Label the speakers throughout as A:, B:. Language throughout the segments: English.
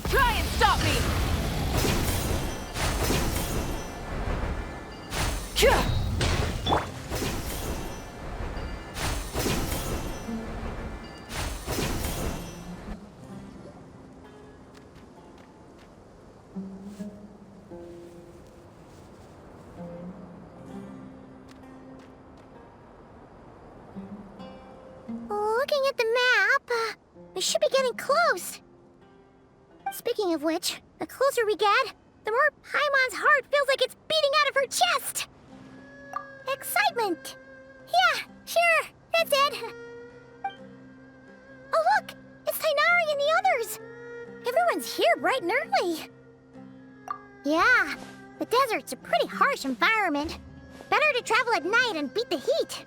A: Try and stop me!
B: Looking at the map, we should be getting close. Speaking of which, the closer we get, the more Paimon's heart feels like it's beating out of her chest. Excitement. Yeah, sure, that's it. Oh look, it's Tainari and the others. Everyone's here bright and early. Yeah, the desert's a pretty harsh environment. Better to travel at night and beat the heat.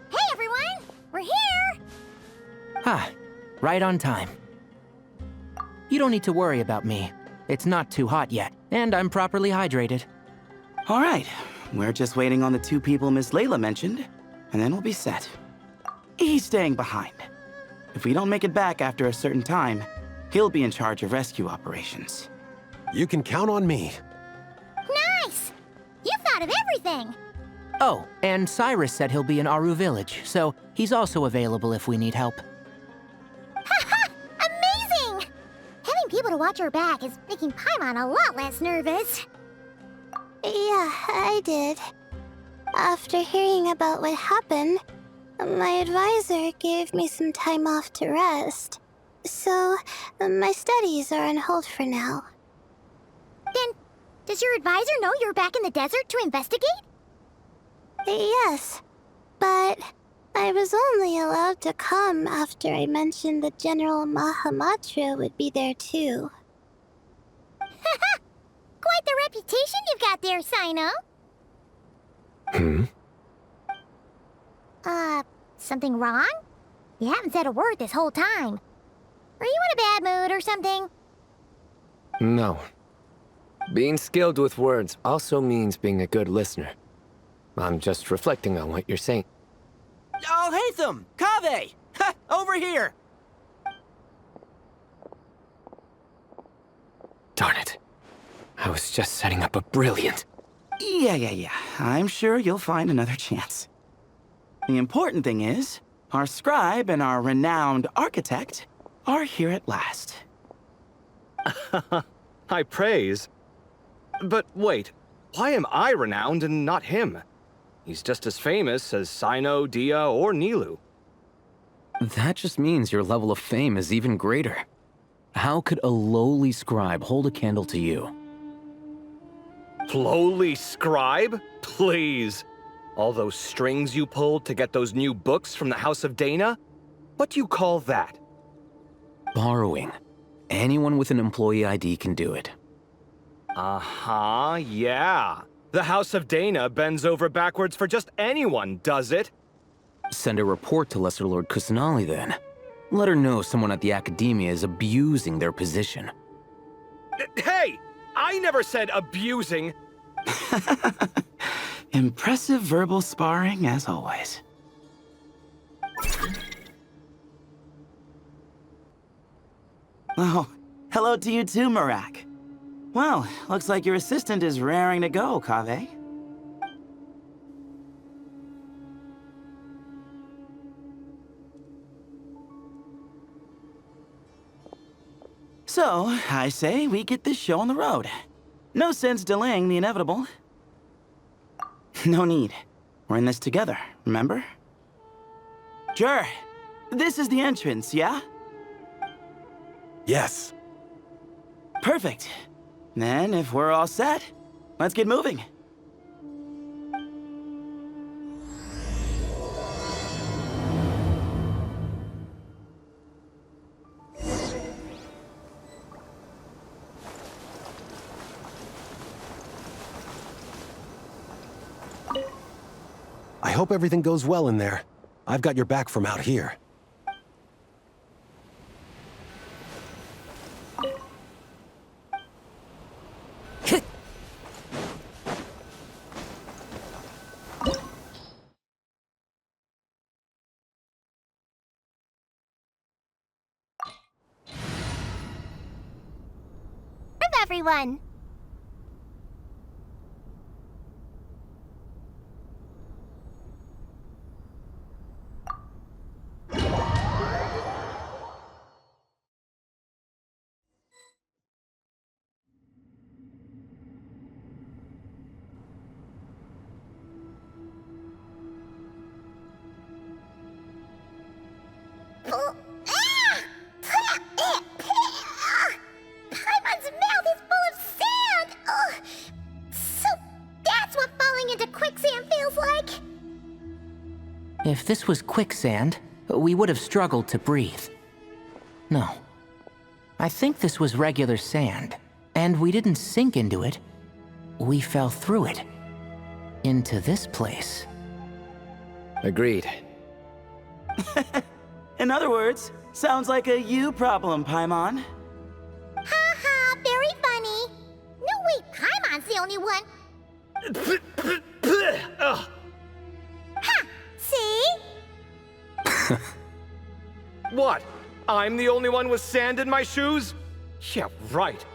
B: Hey everyone, we're here!
C: Ah, right on time. You don't need to worry about me. It's not too hot yet, and I'm properly hydrated.
D: All right, we're just waiting on the two people Miss Layla mentioned, and then we'll be set. He's staying behind. If we don't make it back after a certain time, he'll be in charge of rescue operations.
E: You can count on me.
B: Nice! You thought of everything!
C: Oh, and Cyrus said he'll be in Aru Village, so he's also available if we need help.
B: Haha! Amazing! Having people to watch our back is making Paimon a lot less nervous.
F: Yeah, I did. After hearing about what happened, my advisor gave me some time off to rest. So, my studies are on hold for now.
B: Then, does your advisor know you're back in the desert to investigate?
F: Yes, but I was only allowed to come after I mentioned that General Mahamatra would be there too.
B: Haha! Quite the reputation you've got there, Sino. Something wrong? You haven't said a word this whole time. Are you in a bad mood or something?
G: No. Being skilled with words also means being a good listener. I'm just reflecting on what you're saying.
C: Oh, Hatham! Kaveh! Ha! Over here!
G: Darn it. I was just setting up a brilliant...
D: Yeah. I'm sure you'll find another chance. The important thing is, our scribe and our renowned architect are here at last.
H: High praise. But wait, why am I renowned and not him? He's just as famous as Sino, Dia, or Nilu.
I: That just means your level of fame is even greater. How could a lowly scribe hold a candle to you?
H: Lowly scribe? Please. All those strings you pulled to get those new books from the House of Dana? What do you call that?
I: Borrowing. Anyone with an employee ID can do it.
H: Uh-huh, yeah. The House of Dana bends over backwards for just anyone, does it?
I: Send a report to Lesser Lord Kusanali then. Let her know someone at the Academia is abusing their position.
H: Hey! I never said abusing!
D: Impressive verbal sparring, as always. Oh, hello to you too, Marak. Well, looks like your assistant is raring to go, Kaveh. So, I say we get this show on the road. No sense delaying the inevitable. No need. We're in this together, remember? Sure. This is the entrance, yeah?
E: Yes.
D: Perfect. Then, if we're all set, let's get moving.
E: I hope everything goes well in there. I've got your back from out here.
B: Everyone. Paimon's mouth is full of sand! Ugh. So that's what falling into quicksand feels like?
C: If this was quicksand, we would have struggled to breathe. No. I think this was regular sand, and we didn't sink into it. We fell through it. Into this place.
G: Agreed.
D: In other words, sounds like a you problem, Paimon.
B: Haha, very funny. No, wait, Paimon's the only one.
H: Ugh.
B: Ha! See?
H: What? I'm the only one with sand in my shoes? Yeah, right.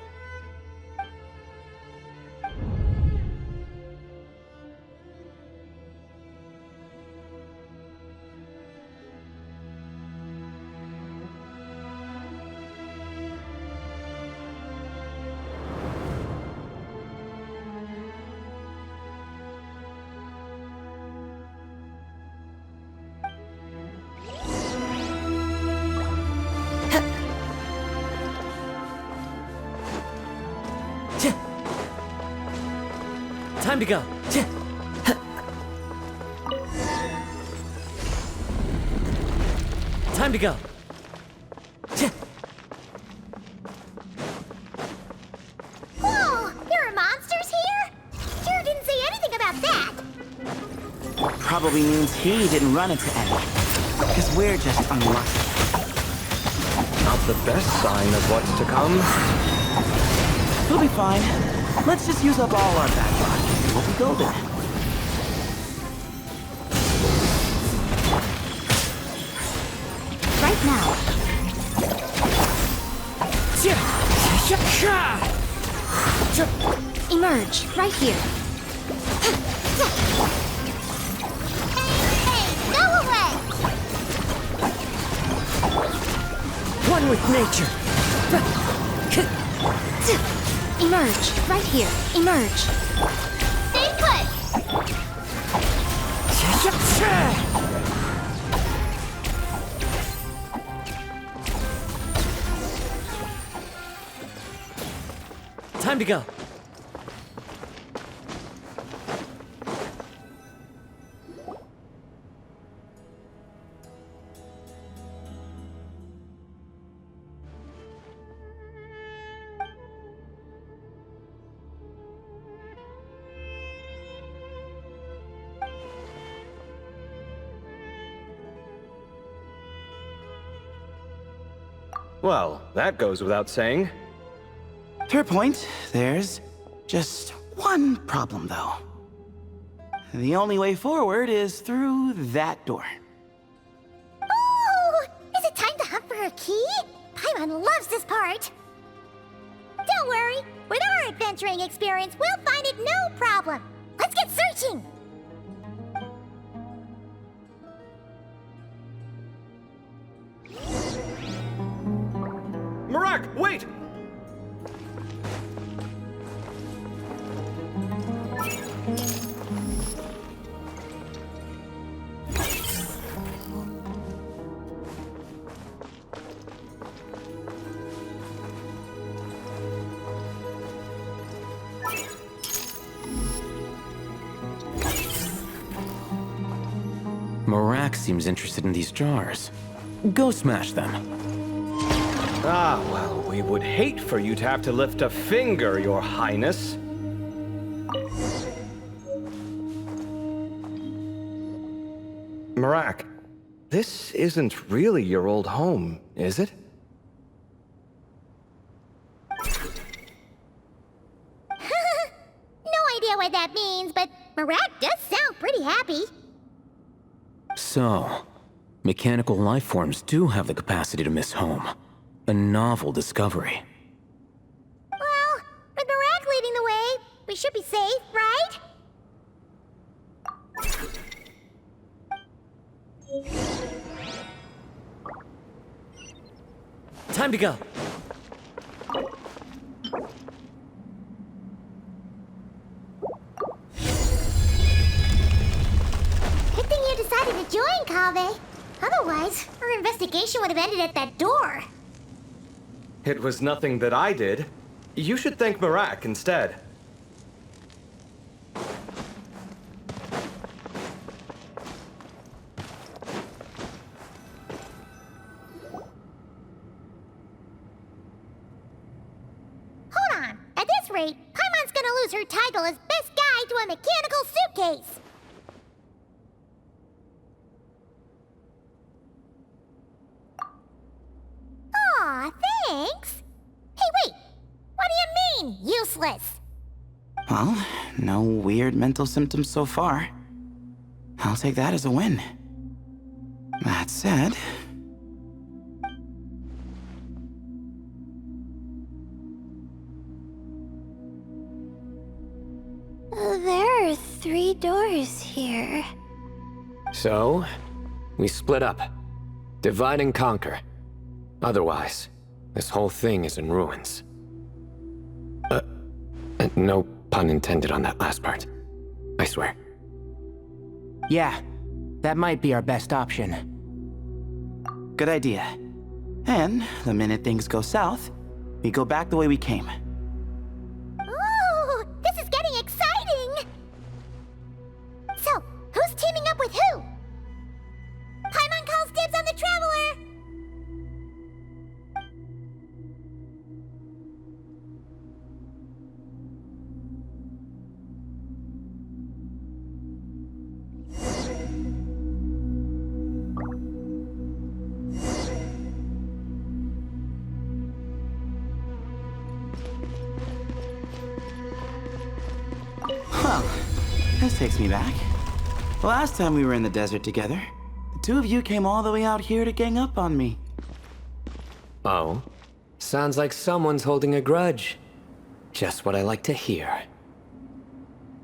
C: Time to go. Time to go.
B: Whoa! There are monsters here? Sure didn't say anything about that.
D: Probably means he didn't run into any. Because we're just unlucky.
H: Not the best sign of what's to come.
D: We'll be fine. Let's just use up all our bad luck. We'll be golden.
B: Right now. Emerge, right here. Hey, go away!
C: One with nature.
B: Emerge, right here. Emerge. Stay put!
C: Time to go.
H: Well, that goes without saying.
D: Fair point. There's just one problem, though. The only way forward is through that door.
B: Oh! Is it time to hunt for a key? Paimon loves this part. Don't worry. With our adventuring experience, we'll find it no problem. Let's get searching!
H: Marak, wait!
I: Marak seems interested in these jars. Go smash them.
H: Ah, well, we would hate for you to have to lift a finger, Your Highness. Marak, this isn't really your old home, is it?
B: No idea what that means, but Marat does sound pretty happy.
I: So, mechanical life forms do have the capacity to miss home. A novel discovery.
B: Well, with Marat leading the way, we should be safe, right?
I: Time to go.
B: Good thing you decided to join, Kaveh. Otherwise, our investigation would have ended at that door.
H: It was nothing that I did. You should thank Marak instead.
B: Hold on. At this rate, Paimon's gonna lose her title as best guide to a mechanical suitcase. Aw, thanks. Hey, wait. What do you mean, useless?
D: Well, no weird mental symptoms so far. I'll take that as a win. That said...
F: There are 3 doors here.
G: So, we split up. Divide and conquer. Otherwise, this whole thing is in ruins. No pun intended on that last part. I swear.
C: Yeah, that might be our best option.
D: Good idea. And the minute things go south, we go back the way we came.
B: Ooh, this is getting exciting! So, who's teaming up with who? Paimon calls dibs on the Traveler!
D: Well, this takes me back. The last time we were in the desert together, the two of you came all the way out here to gang up on me.
G: Oh? Sounds like someone's holding a grudge. Just what I like to hear.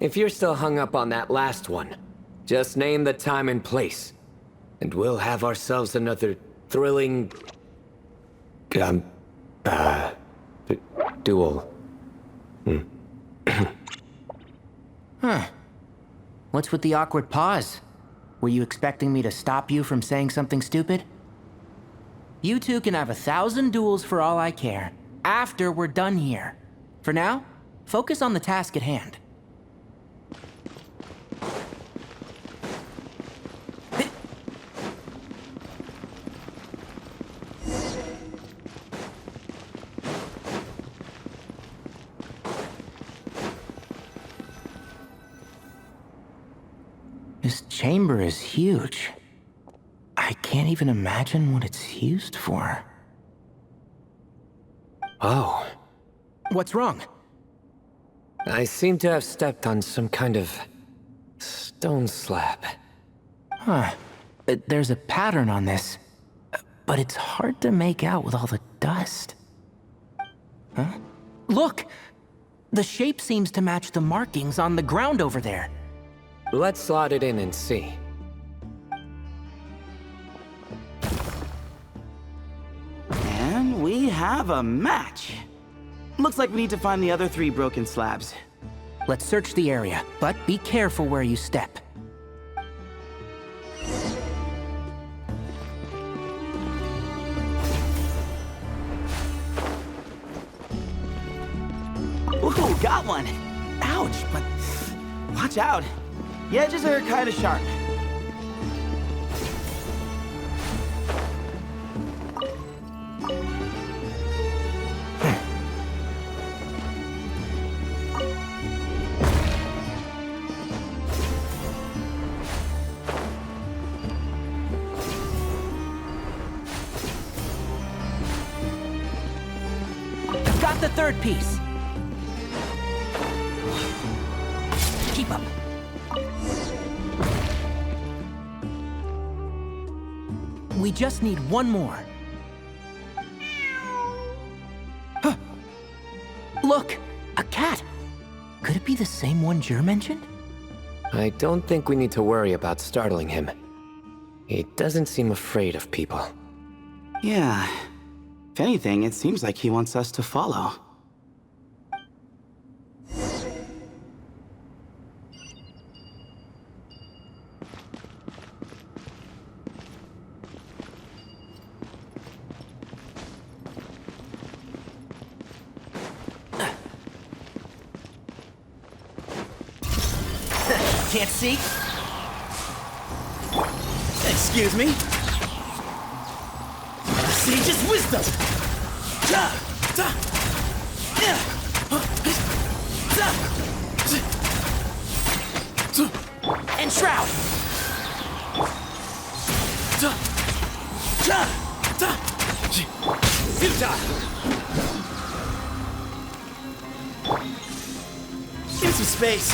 G: If you're still hung up on that last one, just name the time and place, and we'll have ourselves another thrilling... duel.
C: Huh. What's with the awkward pause? Were you expecting me to stop you from saying something stupid? You two can have 1,000 duels for all I care, after we're done here. For now, focus on the task at hand. This chamber is huge. I can't even imagine what it's used for.
G: Oh.
C: What's wrong?
G: I seem to have stepped on some kind of... stone slab.
C: Huh. There's a pattern on this, but it's hard to make out with all the dust. Huh? Look! The shape seems to match the markings on the ground over there.
G: Let's slot it in and see.
D: And we have a match. Looks like we need to find the other 3 broken slabs.
C: Let's search the area, but be careful where you step.
D: Ooh, got one! Ouch, but watch out. The edges are kind of sharp.
C: Got the third piece. Keep up. We just need one more. Huh. Look, a cat. Could it be the same one Jer mentioned?
G: I don't think we need to worry about startling him. He doesn't seem afraid of people.
D: Yeah. If anything, it seems like he wants us to follow.
C: Can't see?
D: Excuse me? Sage's wisdom!
C: And Shroud!
D: Give me some space.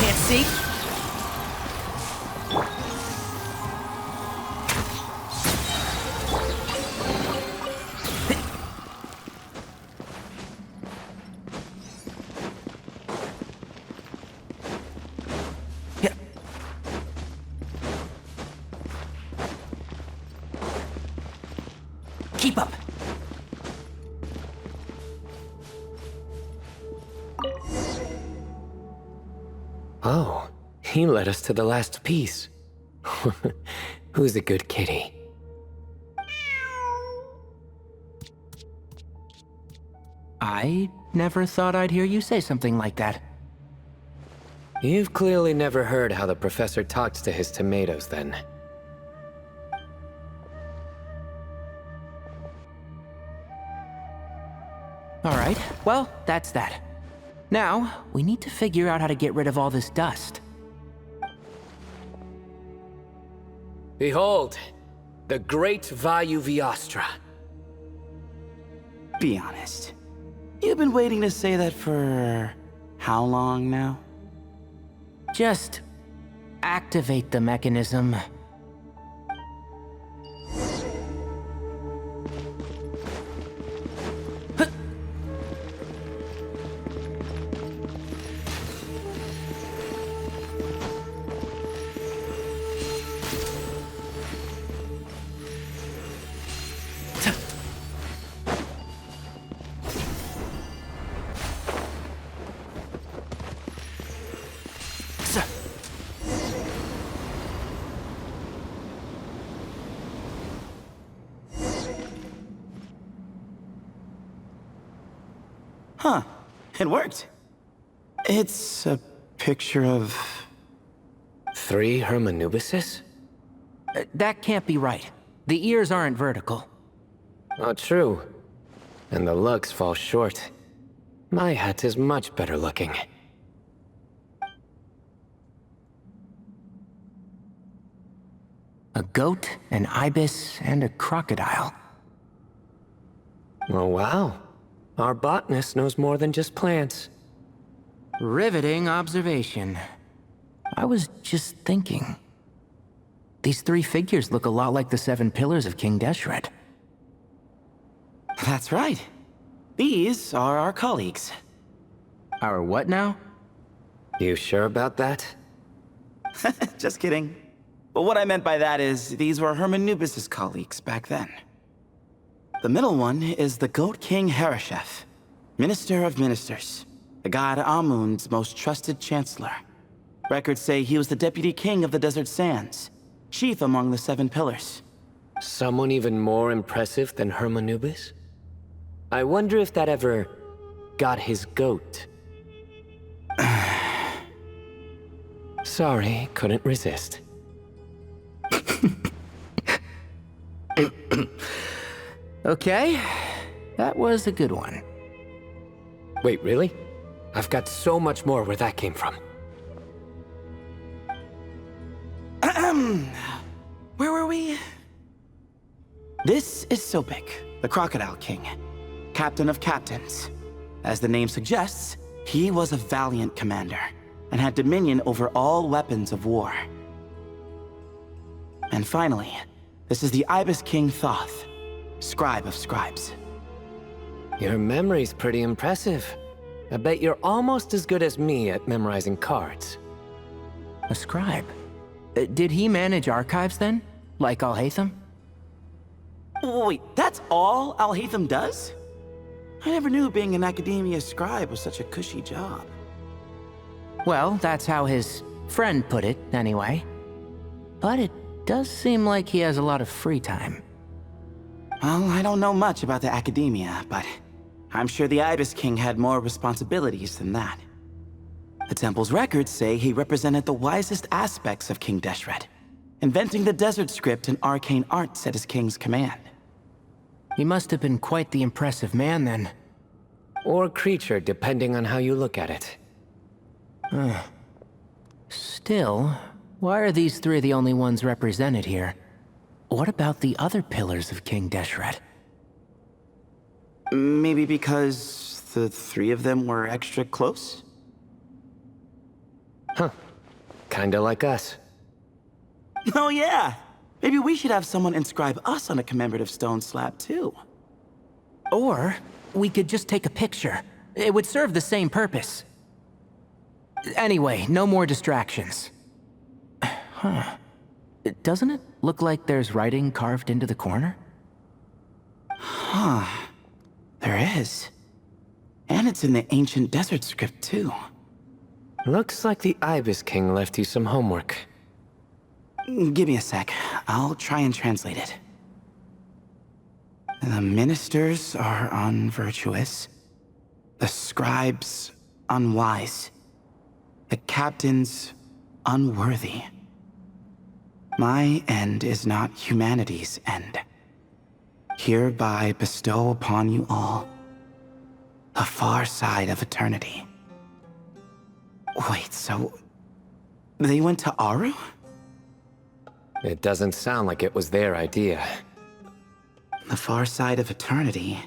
C: Can't see? Yeah. Keep up.
G: Oh, he led us to the last piece. Who's a good kitty?
C: I never thought I'd hear you say something like that.
G: You've clearly never heard how the professor talks to his tomatoes, then.
C: All right, well, that's that. Now, we need to figure out how to get rid of all this dust.
G: Behold, the great Vayu Viastra.
D: Be honest. You've been waiting to say that for how long now?
C: Just activate the mechanism.
D: Huh. It worked. It's a picture of...
G: 3 Hermanubises?
C: That can't be right. The ears aren't vertical.
G: Oh, true. And the looks fall short. My hat is much better looking.
C: A goat, an ibis, and a crocodile.
G: Oh, wow. Our botanist knows more than just plants.
C: Riveting observation. I was just thinking. These 3 figures look a lot like the 7 pillars of King Deshret.
D: That's right. These are our colleagues.
C: Our what now?
G: You sure about that?
D: Just kidding. But what I meant by that is, these were Hermanubis' colleagues back then. The middle one is the Goat King Hereshef, Minister of Ministers, the god Amun's most trusted chancellor. Records say he was the deputy king of the Desert Sands, chief among the 7 pillars.
G: Someone even more impressive than Hermanubis? I wonder if that ever got his goat. Sorry, couldn't resist.
C: Okay, that was a good one.
G: Wait, really? I've got so much more where that came from.
D: Where were we? This is Sopik, the Crocodile King, captain of captains. As the name suggests, he was a valiant commander and had dominion over all weapons of war. And finally, this is the Ibis King Thoth, scribe of scribes.
G: Your memory's pretty impressive. I bet you're almost as good as me at memorizing cards.
C: A scribe? Did he manage archives then? Like Alhaitham?
D: Wait, that's all Alhaitham does? I never knew being an academia scribe was such a cushy job.
C: Well, that's how his friend put it, anyway. But it does seem like he has a lot of free time.
D: Well, I don't know much about the academia, but I'm sure the Ibis King had more responsibilities than that. The temple's records say he represented the wisest aspects of King Deshret, inventing the desert script and arcane arts at his king's command.
C: He must have been quite the impressive man then.
G: Or creature, depending on how you look at it.
C: Still, why are these three the only ones represented here? What about the other pillars of King Deshret?
D: Maybe because the three of them were extra close?
G: Huh. Kinda like us.
D: Oh yeah! Maybe we should have someone inscribe us on a commemorative stone slab too.
C: Or, we could just take a picture. It would serve the same purpose. Anyway, no more distractions. Huh. Doesn't it look like there's writing carved into the corner?
D: Huh. There is. And it's in the ancient desert script too.
G: Looks like the Ibis King left you some homework.
D: Give me a sec. I'll try and translate it. The ministers are unvirtuous. The scribes unwise. The captains unworthy. My end is not humanity's end. Hereby bestow upon you all the far side of eternity. Wait, so they went to Aru?
G: It doesn't sound like it was their idea.
D: The far side of eternity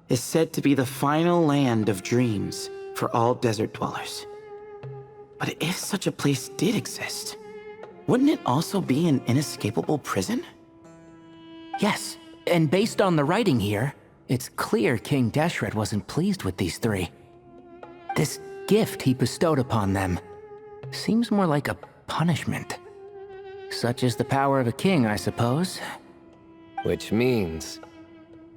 D: is said to be the final land of dreams for all desert dwellers. But if such a place did exist, wouldn't it also be an inescapable prison?
C: Yes, and based on the writing here, it's clear King Deshret wasn't pleased with these three. This gift he bestowed upon them seems more like a punishment. Such is the power of a king, I suppose.
G: Which means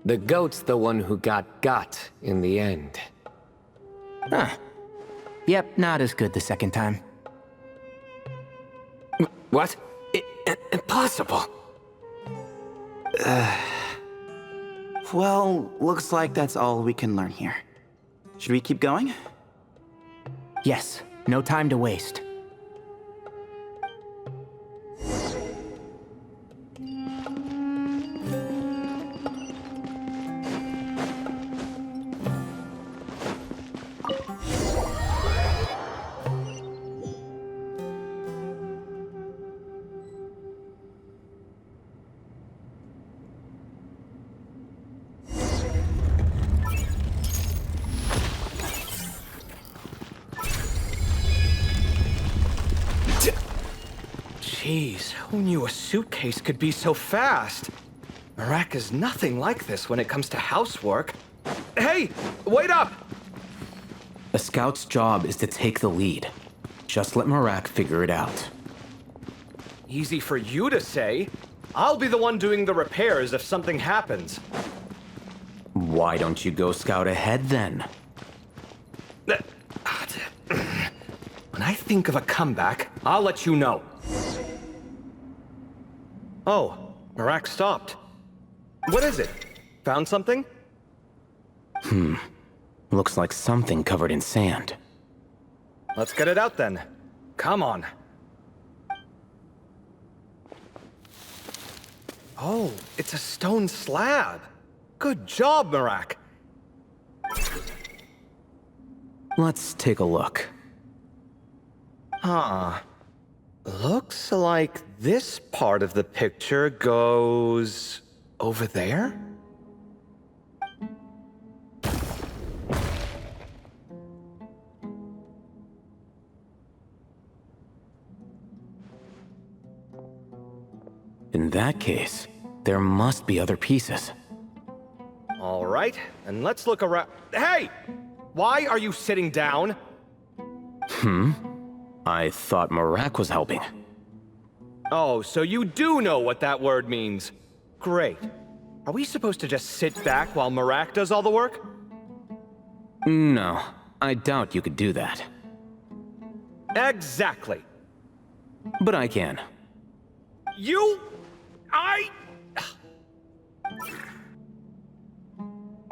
G: the goat's the one who got in the end.
C: Huh. Yep, not as good the second time.
G: What? Impossible.
D: Well, looks like that's all we can learn here. Should we keep going?
C: Yes, no time to waste.
H: Jeez, who knew a suitcase could be so fast? Marak is nothing like this when it comes to housework. Hey, wait up!
I: A scout's job is to take the lead. Just let Marak figure it out.
H: Easy for you to say. I'll be the one doing the repairs if something happens.
I: Why don't you go scout ahead then?
H: When I think of a comeback, I'll let you know. Oh, Marak stopped. What is it? Found something?
I: Looks like something covered in sand.
H: Let's get it out then. Come on. Oh, it's a stone slab. Good job, Marak.
I: Let's take a look.
H: Huh. Looks like this part of the picture goes over there?
I: In that case, there must be other pieces.
H: All right, and let's look around. Hey! Why are you sitting down?
I: I thought Marak was helping.
H: Oh, so you do know what that word means. Great. Are we supposed to just sit back while Marak does all the work?
I: No, I doubt you could do that.
H: Exactly.
I: But I can.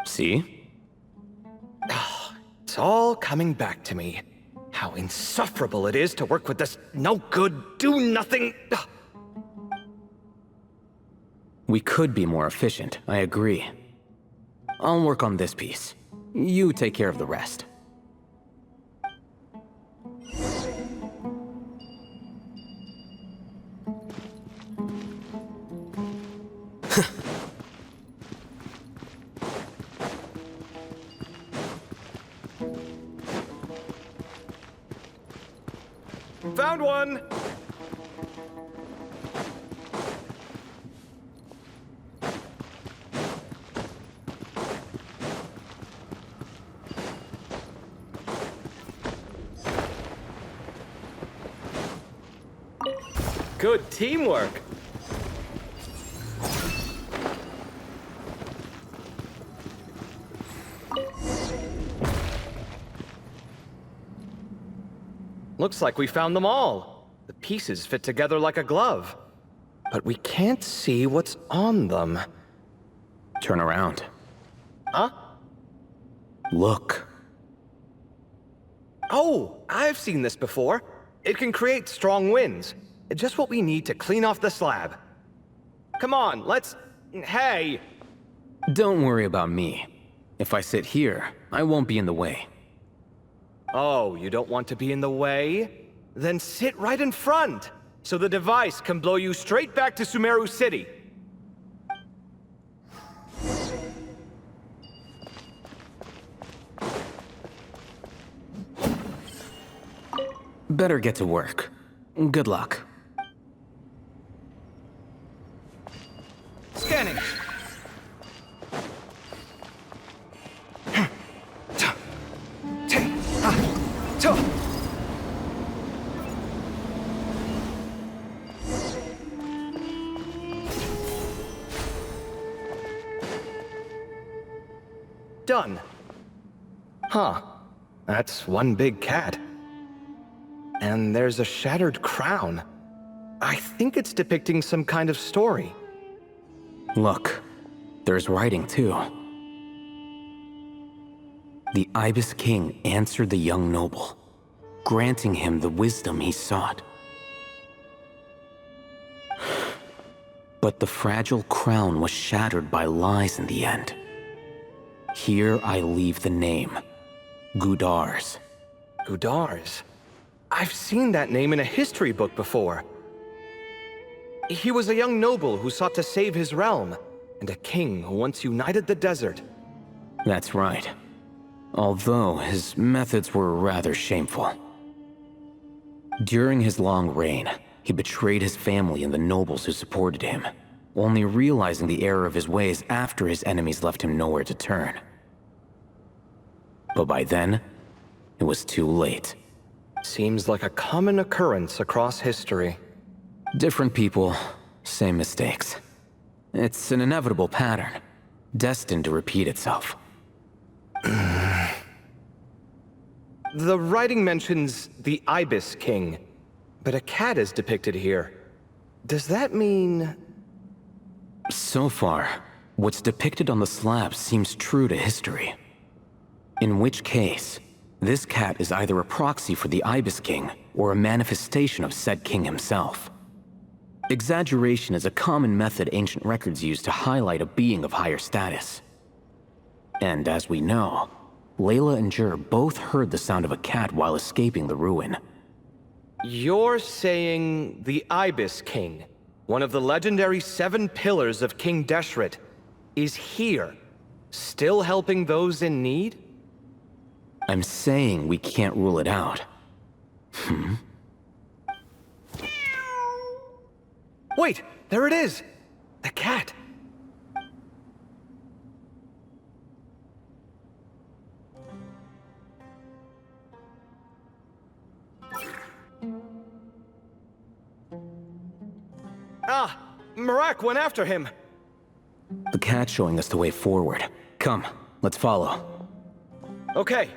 I: See?
H: It's all coming back to me. How insufferable it is to work with this no-good, do-nothing...
I: We could be more efficient, I agree. I'll work on this piece. You take care of the rest.
H: Found one! Good teamwork. Looks like we found them all. The pieces fit together like a glove. But we can't see what's on them.
I: Turn around.
H: Huh?
I: Look.
H: Oh, I've seen this before. It can create strong winds. Just what we need to clean off the slab. Come on, let's... Hey!
I: Don't worry about me. If I sit here, I won't be in the way.
H: Oh, you don't want to be in the way? Then sit right in front, so the device can blow you straight back to Sumeru City.
I: Better get to work. Good luck.
H: Scanning. Done. Huh. That's one big cat. And there's a shattered crown. I think it's depicting some kind of story.
I: Look, there's writing too. The Ibis King answered the young noble, granting him the wisdom he sought. But the fragile crown was shattered by lies in the end. Here I leave the name, Gudars.
H: Gudars? I've seen that name in a history book before. He was a young noble who sought to save his realm, and a king who once united the desert.
I: That's right. Although his methods were rather shameful. During his long reign, he betrayed his family and the nobles who supported him, only realizing the error of his ways after his enemies left him nowhere to turn. But by then, it was too late.
H: Seems like a common occurrence across history.
I: Different people, same mistakes. It's an inevitable pattern, destined to repeat itself.
H: The writing mentions the Ibis King, but a cat is depicted here. Does that mean...
I: So far, what's depicted on the slab seems true to history. In which case, this cat is either a proxy for the Ibis King or a manifestation of said king himself. Exaggeration is a common method ancient records use to highlight a being of higher status. And as we know, Layla and Jur both heard the sound of a cat while escaping the ruin.
H: You're saying the Ibis King, one of the legendary 7 pillars of King Deshret, is here, still helping those in need?
I: I'm saying we can't rule it out.
H: Wait, There it is! The cat! Ah! Marak went after him!
I: The cat's showing us the way forward. Come, let's follow.
H: Okay.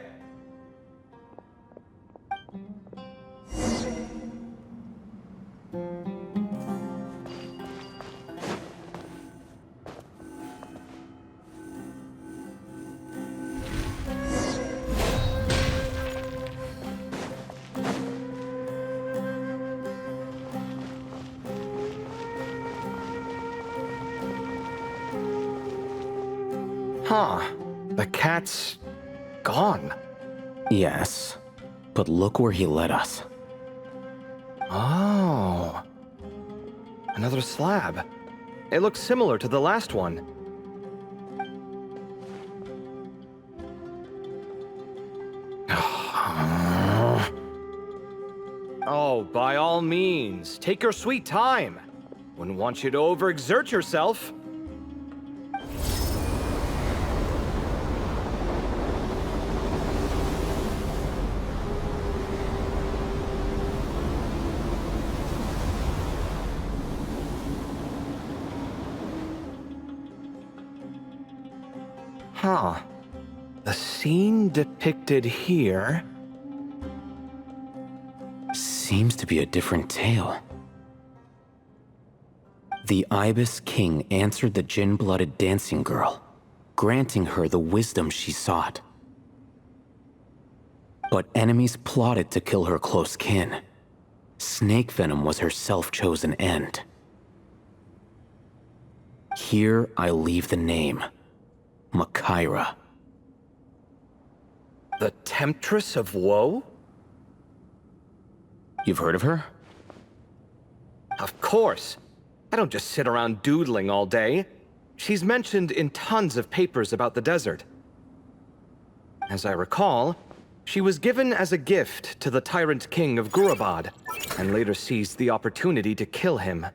H: Huh. The cat's gone.
I: Yes, but look where he led us.
H: Oh. Another slab. It looks similar to the last one. Oh, by all means, take your sweet time. Wouldn't want you to overexert yourself. Huh. The scene depicted here
I: Seems to be a different tale. The Ibis King answered the gin-blooded dancing girl, granting her the wisdom she sought. But enemies plotted to kill her close kin. Snake venom was her self-chosen end. Here I leave the name, Makira.
H: the Temptress of Woe?
I: You've heard of her?
H: Of course. I don't just sit around doodling all day. She's mentioned in tons of papers about the desert. As I recall, she was given as a gift to the tyrant king of Gurabad, and later seized the opportunity to kill him.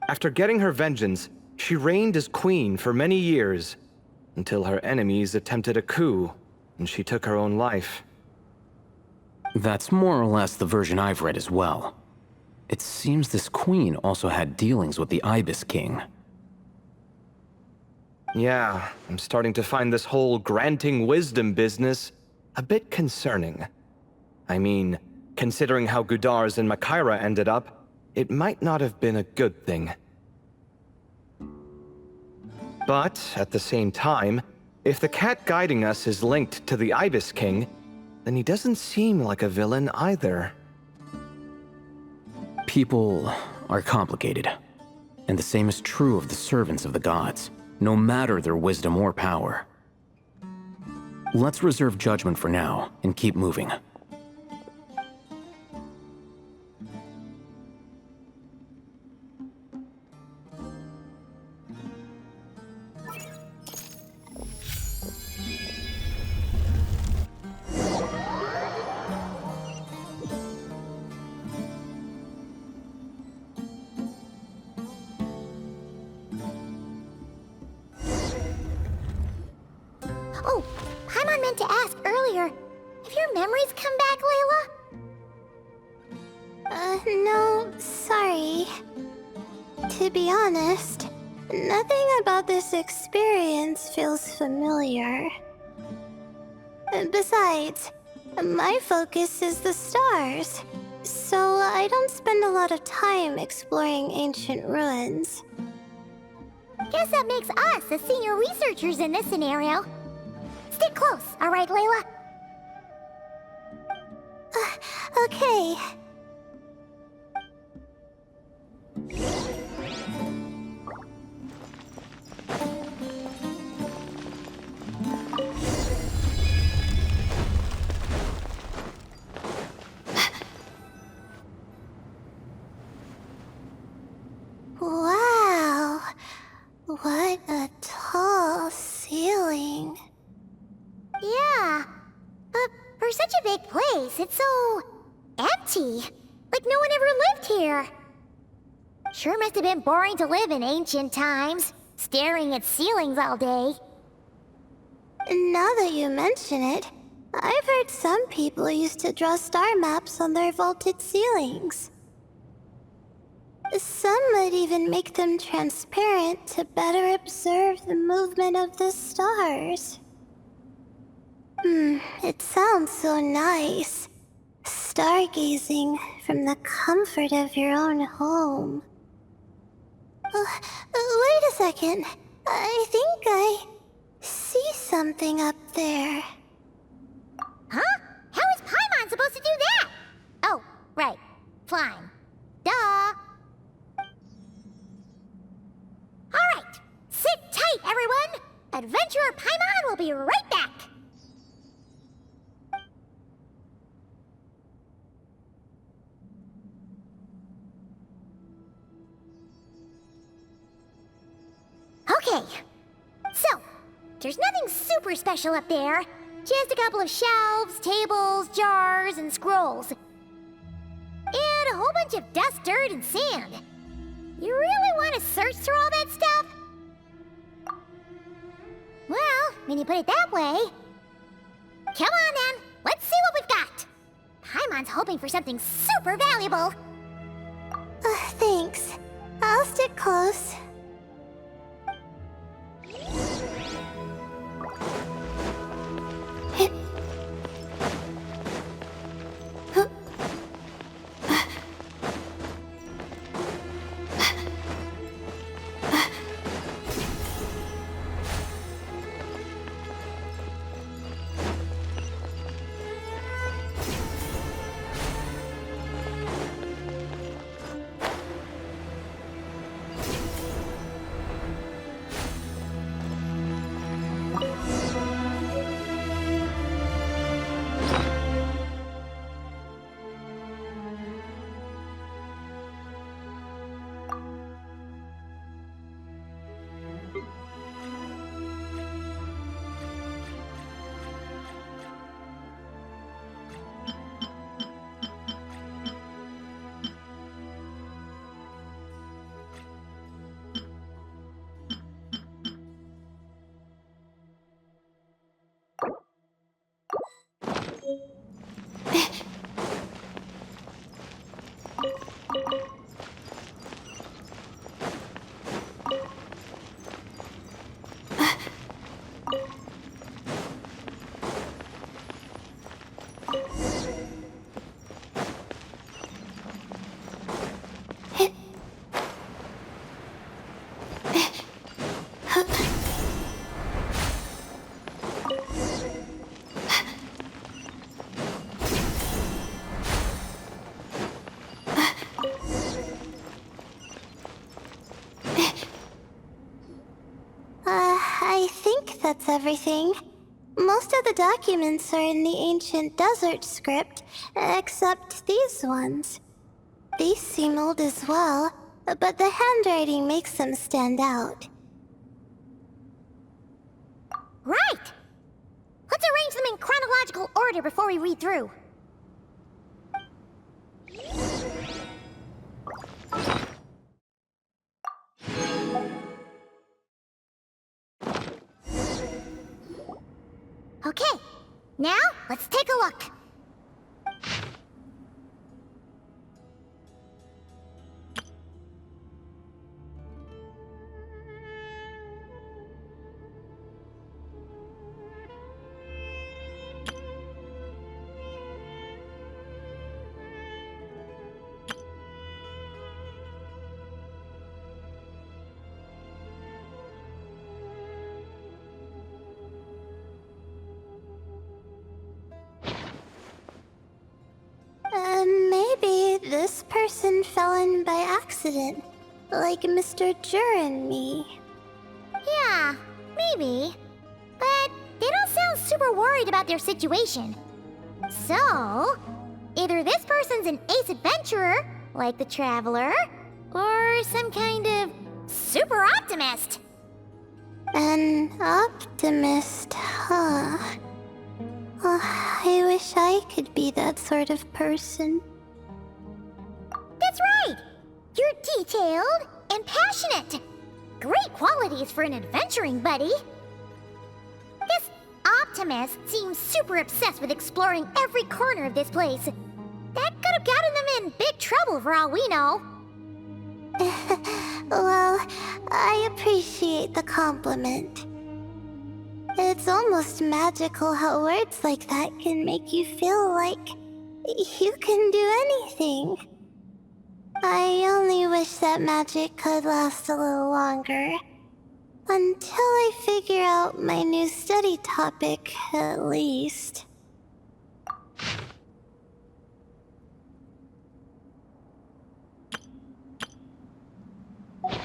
H: After getting her vengeance, she reigned as queen for many years, until her enemies attempted a coup, and she took her own life.
I: That's more or less the version I've read as well. It seems this queen also had dealings with the Ibis King.
H: Yeah, I'm starting to find this whole granting wisdom business a bit concerning. I mean, considering how Gudars and Makira ended up, it might not have been a good thing. But, at the same time, if the cat guiding us is linked to the Ibis King, then he doesn't seem like a villain either.
I: People are complicated, and the same is true of the servants of the gods, no matter their wisdom or power. Let's reserve judgment for now, and keep moving.
B: Oh, Paimon meant to ask earlier. Have your memories come back, Layla?
F: No, sorry. To be honest, nothing about this experience feels familiar. Besides, my focus is the stars, so I don't spend a lot of time exploring ancient ruins.
B: Guess that makes us the senior researchers in this scenario. Stick close, all right, Layla?
F: Okay. Wow, what a tall ceiling.
B: Yeah, but for such a big place, it's so empty. Like no one ever lived here. Sure must have been boring to live in ancient times, staring at ceilings all day.
F: Now that you mention it, I've heard some people used to draw star maps on their vaulted ceilings. Some might even make them transparent to better observe the movement of the stars. It sounds so nice. Stargazing from the comfort of your own home. Wait a second. I think I see something up there.
B: Huh? How is Paimon supposed to do that? Oh, right. Flying. Duh. Alright. Sit tight, everyone. Adventurer Paimon will be right back. Okay. So, there's nothing super special up there. Just a couple of shelves, tables, jars, and scrolls. And a whole bunch of dust, dirt, and sand. You really want to search through all that stuff? Well, when you put it that way... Come on then, let's see what we've got. Paimon's hoping for something super valuable.
F: Thanks. I'll stick close. I think that's everything. Most of the documents are in the ancient desert script, except these ones. These seem old as well, but the handwriting makes them stand out.
B: Right! Let's arrange them in chronological order before we read through. Okay, now let's take a look.
F: Maybe this person fell in by accident, like Mr. Jur and me.
B: Yeah, maybe. But they don't sound super worried about their situation. So, either this person's an ace adventurer, like the Traveler, or some kind of super optimist.
F: An optimist, huh? Oh, I wish I could be that sort of person.
B: That's right! You're detailed and passionate. Great qualities for an adventuring buddy. This Optimus seems super obsessed with exploring every corner of this place. That could have gotten them in big trouble for all we know.
F: Well, I appreciate the compliment. It's almost magical how words like that can make you feel like you can do anything. I only wish that magic could last a little longer. Until I figure out my new study topic, at least.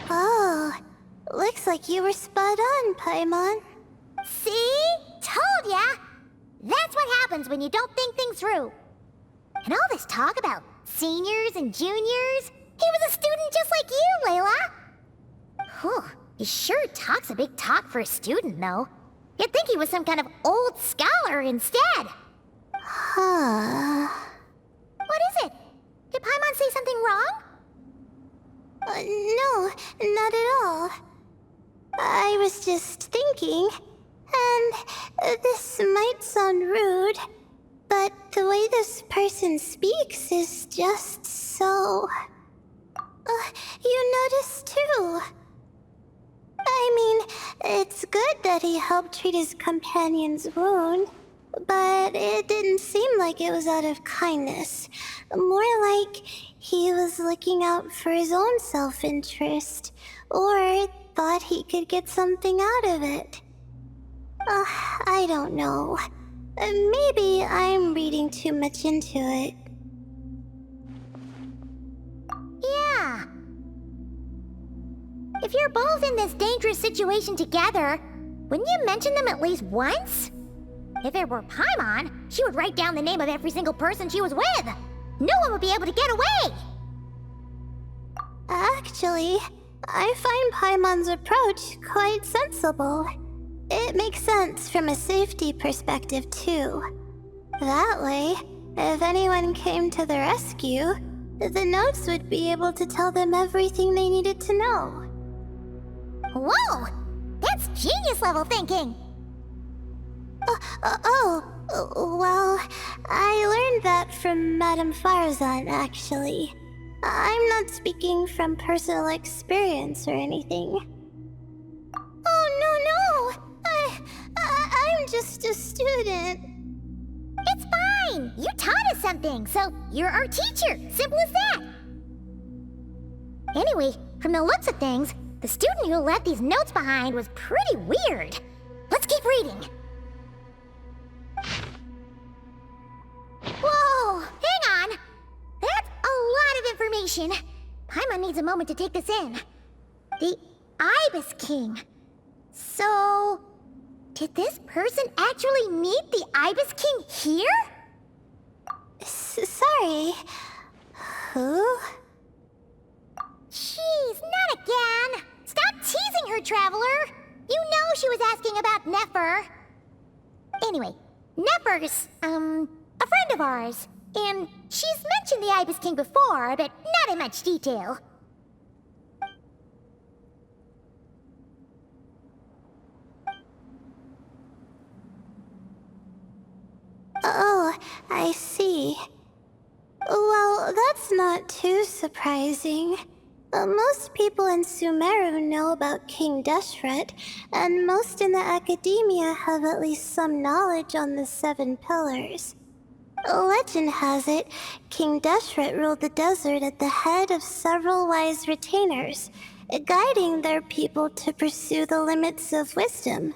F: Oh, looks like you were spot on, Paimon.
B: See? Told ya! That's what happens when you don't think things through. And all this talk about seniors and juniors, he was a student just like you, Layla. Whew, he sure talks a big talk for a student, though. You'd think he was some kind of old scholar instead.
F: Huh.
B: What is it? Did Paimon say something wrong?
F: No, not at all. I was just thinking, and this might sound rude, but the way this person speaks is just so... you noticed too. I mean, it's good that he helped treat his companion's wound, but it didn't seem like it was out of kindness. More like he was looking out for his own self-interest, or thought he could get something out of it. I don't know. Maybe I'm reading too much into it.
B: Yeah. If you're both in this dangerous situation together, wouldn't you mention them at least once? If it were Paimon, she would write down the name of every single person she was with. No one would be able to get away.
F: Actually, I find Paimon's approach quite sensible. It makes sense from a safety perspective, too. That way, if anyone came to the rescue, the notes would be able to tell them everything they needed to know.
B: Whoa! That's genius-level thinking!
F: Well, I learned that from Madame Farazan, actually. I'm not speaking from personal experience or anything. Oh, no! I'm just a student.
B: It's fine! You taught us something, so you're our teacher. Simple as that. Anyway, from the looks of things, the student who left these notes behind was pretty weird. Let's keep reading. Whoa! Hang on! That's a lot of information. Paimon needs a moment to take this in. The Ibis King. So... did this person actually meet the Ibis King here?
F: Sorry. Who?
B: Jeez, not again! Stop teasing her, Traveler! You know she was asking about Nefer. Anyway, Nefer's, a friend of ours. And she's mentioned the Ibis King before, but not in much detail.
F: Oh, I see. Well, that's not too surprising. Most people in Sumeru know about King Deshret, and most in the academia have at least some knowledge on the Seven Pillars. Legend has it, King Deshret ruled the desert at the head of several wise retainers, guiding their people to pursue the limits of wisdom.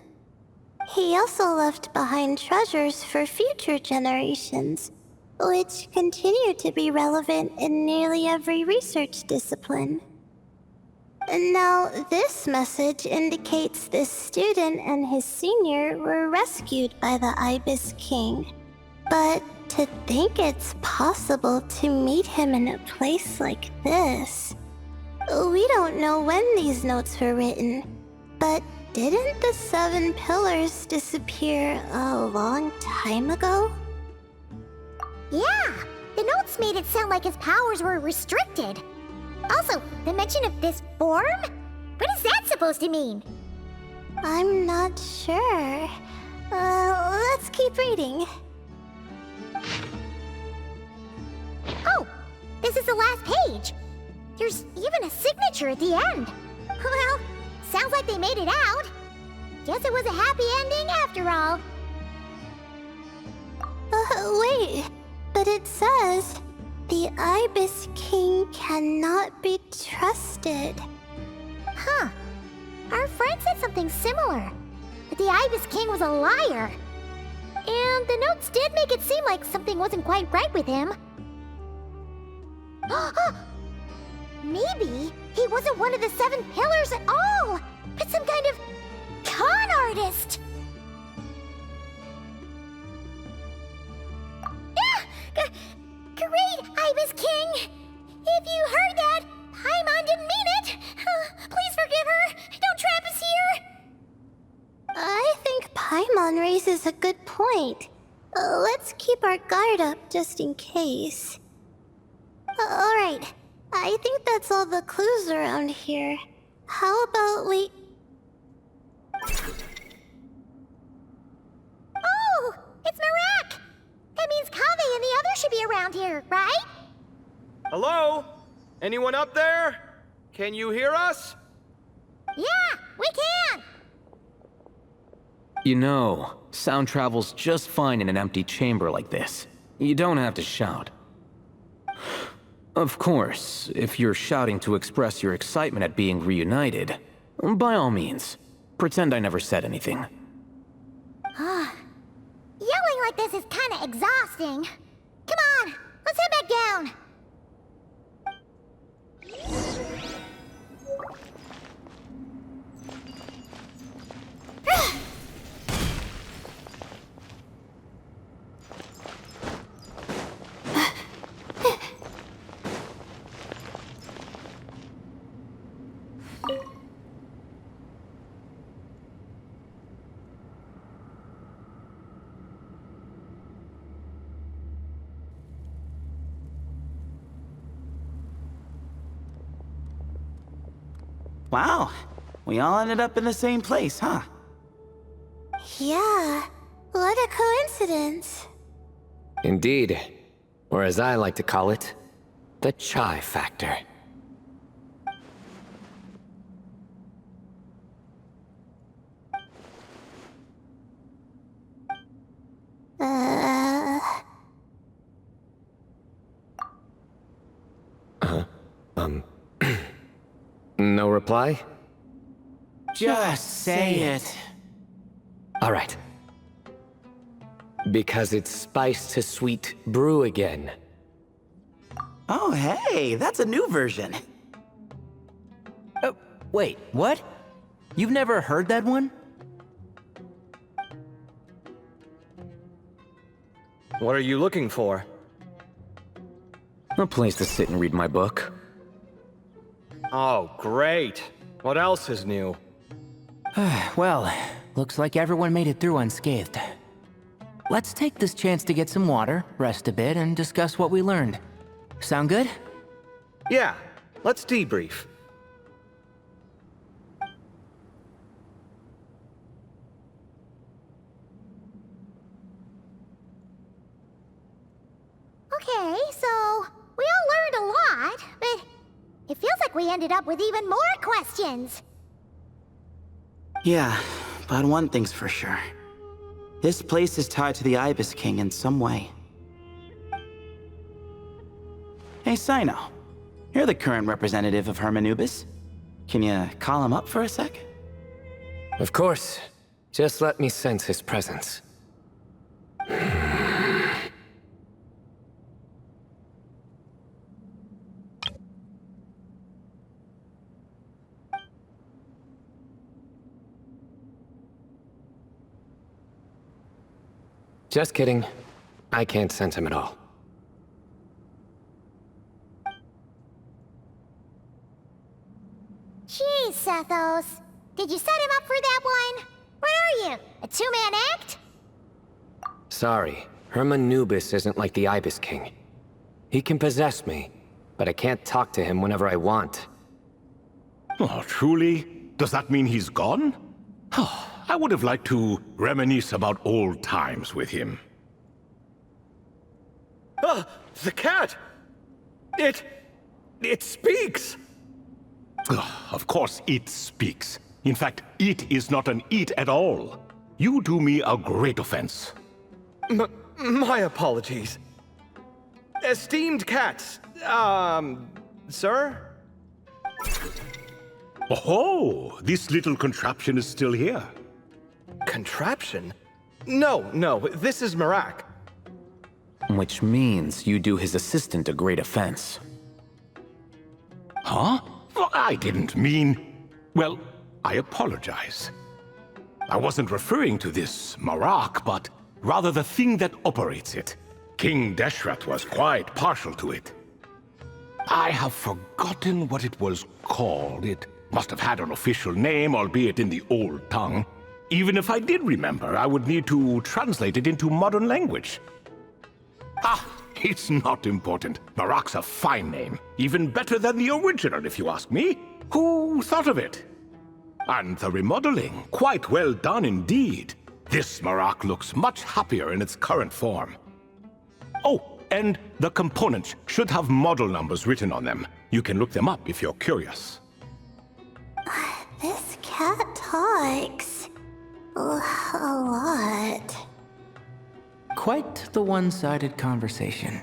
F: He also left behind treasures for future generations, which continue to be relevant in nearly every research discipline. Now, this message indicates this student and his senior were rescued by the Ibis King. But to think it's possible to meet him in a place like this... We don't know when these notes were written, but didn't the Seven Pillars disappear a long time ago?
B: Yeah, the notes made it sound like his powers were restricted. Also, the mention of this form? What is that supposed to mean?
F: I'm not sure. Let's keep reading.
B: Oh, this is the last page. There's even a signature at the end. Well, sounds like they made it out. Guess it was a happy ending after all.
F: Wait. But it says, the Ibis King cannot be trusted.
B: Huh. Our friend said something similar. That the Ibis King was a liar. And the notes did make it seem like something wasn't quite right with him. Maybe he wasn't one of the 7 pillars at all, but some kind of con artist. Great, Ibis King! If you heard that, Paimon didn't mean it! Please forgive her! Don't trap us here!
F: I think Paimon raises a good point. Let's keep our guard up just in case. Alright, I think that's all the clues around here. How about we...
B: Oh! It's Marak! That means Kaveh and the others should be around here, right?
H: Hello? Anyone up there? Can you hear us?
B: Yeah, we can!
I: You know, sound travels just fine in an empty chamber like this. You don't have to shout. Of course, if you're shouting to express your excitement at being reunited, by all means, pretend I never said anything.
B: Yelling like this is kinda exhausting. Come on, let's head back down.
D: Wow, we all ended up in the same place, huh?
F: Yeah, what a coincidence.
G: Indeed. Or as I like to call it, the chai factor. No reply?
D: Just say it.
G: All right. Because it's spice to sweet brew again.
D: Oh, hey, that's a new version.
C: Oh, wait, what? You've never heard that one?
H: What are you looking for?
I: A place to sit and read my book.
H: Oh, great. What else is new?
C: Well, looks like everyone made it through unscathed. Let's take this chance to get some water, rest a bit, and discuss what we learned. Sound good?
H: Yeah, let's debrief.
B: Okay, so we all learned a lot, but it feels like we ended up with even more questions.
D: Yeah, but one thing's for sure. This place is tied to the Ibis King in some way. Hey, Sino. You're the current representative of Hermanubis. Can you call him up for a sec?
G: Of course. Just let me sense his presence. Just kidding. I can't sense him at all.
B: Jeez, Sethos. Did you set him up for that one? What are you, a two-man act?
G: Sorry, Hermanubis isn't like the Ibis King. He can possess me, but I can't talk to him whenever I want.
J: Oh, truly? Does that mean he's gone? Oh, I would have liked to reminisce about old times with him.
H: Ah, the cat! It speaks!
J: Of course it speaks. In fact, it is not an it at all. You do me a great offense.
H: My apologies. Esteemed cats, sir?
J: Oh, this little contraption is still here.
H: Contraption? No, this is Marak.
I: Which means you do his assistant a great offense.
J: Huh? Well, I didn't mean... Well, I apologize. I wasn't referring to this Marak, but rather the thing that operates it. King Deshret was quite partial to it. I have forgotten what it was called. It must have had an official name, albeit in the old tongue. Even if I did remember, I would need to translate it into modern language. Ah, it's not important. Marak's a fine name. Even better than the original, if you ask me. Who thought of it? And the remodeling, quite well done indeed. This Marak looks much happier in its current form. Oh, and the components should have model numbers written on them. You can look them up if you're curious.
F: This cat talks a lot.
C: Quite the one-sided conversation.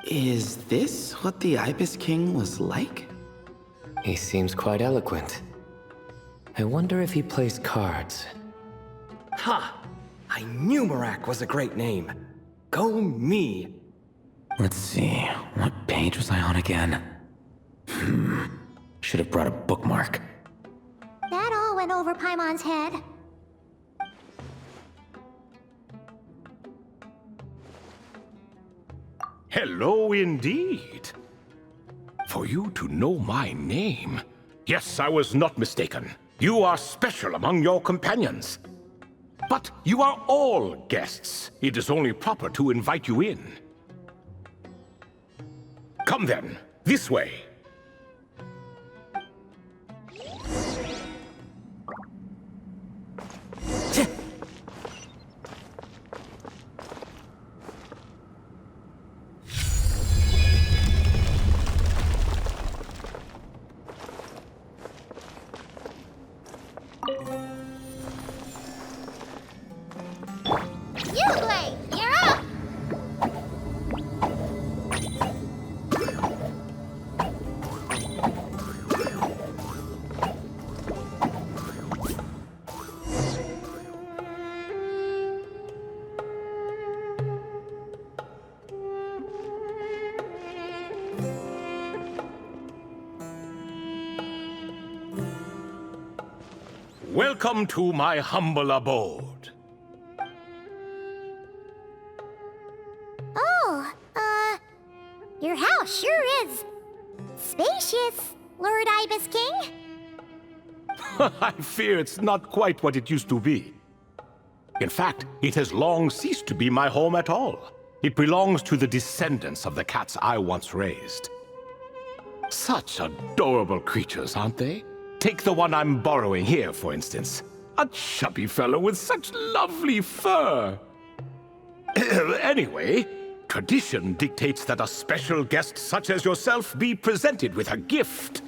D: Is this what the Ibis King was like?
G: He seems quite eloquent. I wonder if he plays cards.
H: Ha! I knew Marak was a great name. Go me!
I: Let's see, what page was I on again? Should have brought a bookmark.
B: That all went over Paimon's head.
J: Hello indeed. For you to know my name. Yes, I was not mistaken. You are special among your companions. But you are all guests. It is only proper to invite you in. Come then, this way. Welcome to my humble abode.
B: Oh, your house sure is spacious, Lord Ibis King.
J: I fear it's not quite what it used to be. In fact, it has long ceased to be my home at all. It belongs to the descendants of the cats I once raised. Such adorable creatures, aren't they? Take the one I'm borrowing here, for instance. A chubby fellow with such lovely fur. Anyway, tradition dictates that a special guest such as yourself be presented with a gift.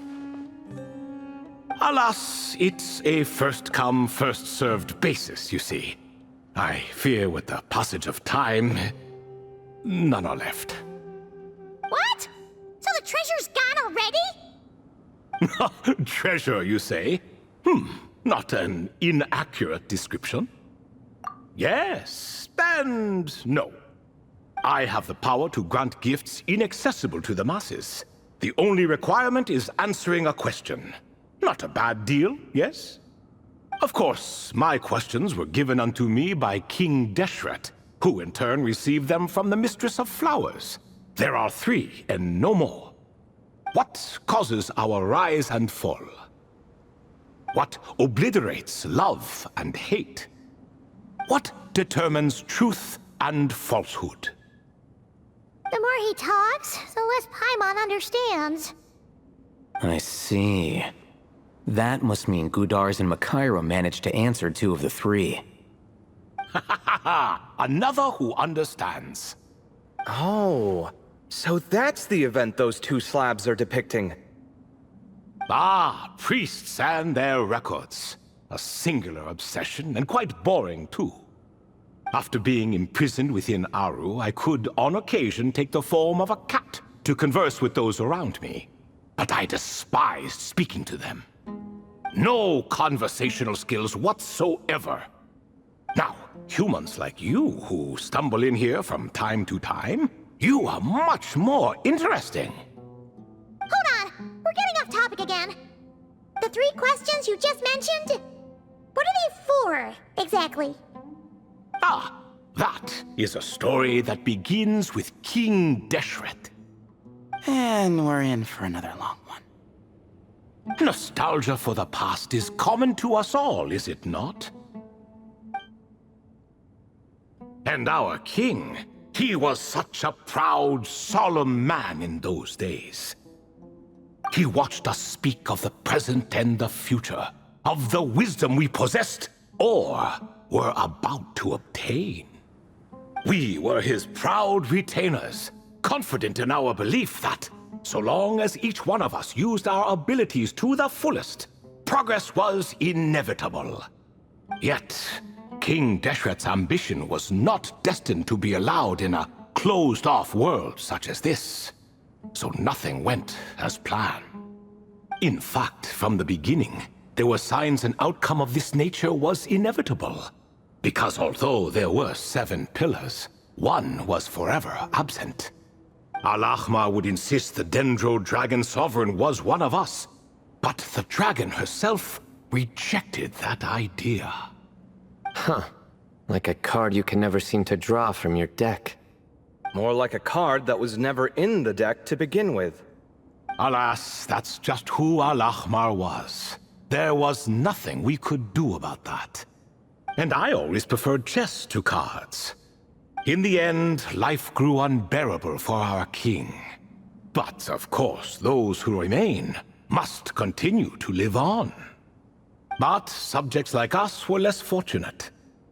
J: Alas, it's a first-come, first-served basis, you see. I fear with the passage of time, none are left.
B: What? So the treasure's gone already?
J: Treasure, you say? Not an inaccurate description. Yes, and no. I have the power to grant gifts inaccessible to the masses. The only requirement is answering a question. Not a bad deal, yes? Of course, my questions were given unto me by King Deshret, who in turn received them from the Mistress of Flowers. There are 3, and no more. What causes our rise and fall? What obliterates love and hate? What determines truth and falsehood?
B: The more he he talks, the less Paimon understands.
I: I see. That must mean Gudars and Makaira managed to answer 2 of the 3.
J: Another who understands.
H: Oh, so that's the event those 2 slabs are depicting.
J: Ah, priests and their records. A singular obsession, and quite boring too. After being imprisoned within Aru, I could, on occasion, take the form of a cat to converse with those around me. But I despised speaking to them. No conversational skills whatsoever. Now, humans like you who stumble in here from time to time, you are much more interesting.
B: Hold on! We're getting off topic again. The 3 questions you just mentioned? What are they for, exactly?
J: Ah, that is a story that begins with King Deshret.
D: And we're in for another long one.
J: Nostalgia for the past is common to us all, is it not? And our king, he was such a proud, solemn man in those days. He watched us speak of the present and the future, of the wisdom we possessed or were about to obtain. We were his proud retainers, confident in our belief that, so long as each one of us used our abilities to the fullest, progress was inevitable. Yet, King Deshret's ambition was not destined to be allowed in a closed-off world such as this, so nothing went as planned. In fact, from the beginning, there were signs an outcome of this nature was inevitable, because although there were 7 pillars, one was forever absent. Al-Ahmar would insist the Dendro Dragon Sovereign was one of us, but the dragon herself rejected that idea.
G: Huh. Like a card you can never seem to draw from your deck.
H: More like a card that was never in the deck to begin with.
J: Alas, that's just who Al-Ahmar was. There was nothing we could do about that. And I always preferred chess to cards. In the end, life grew unbearable for our king. But, of course, those who remain must continue to live on. But subjects like us were less fortunate.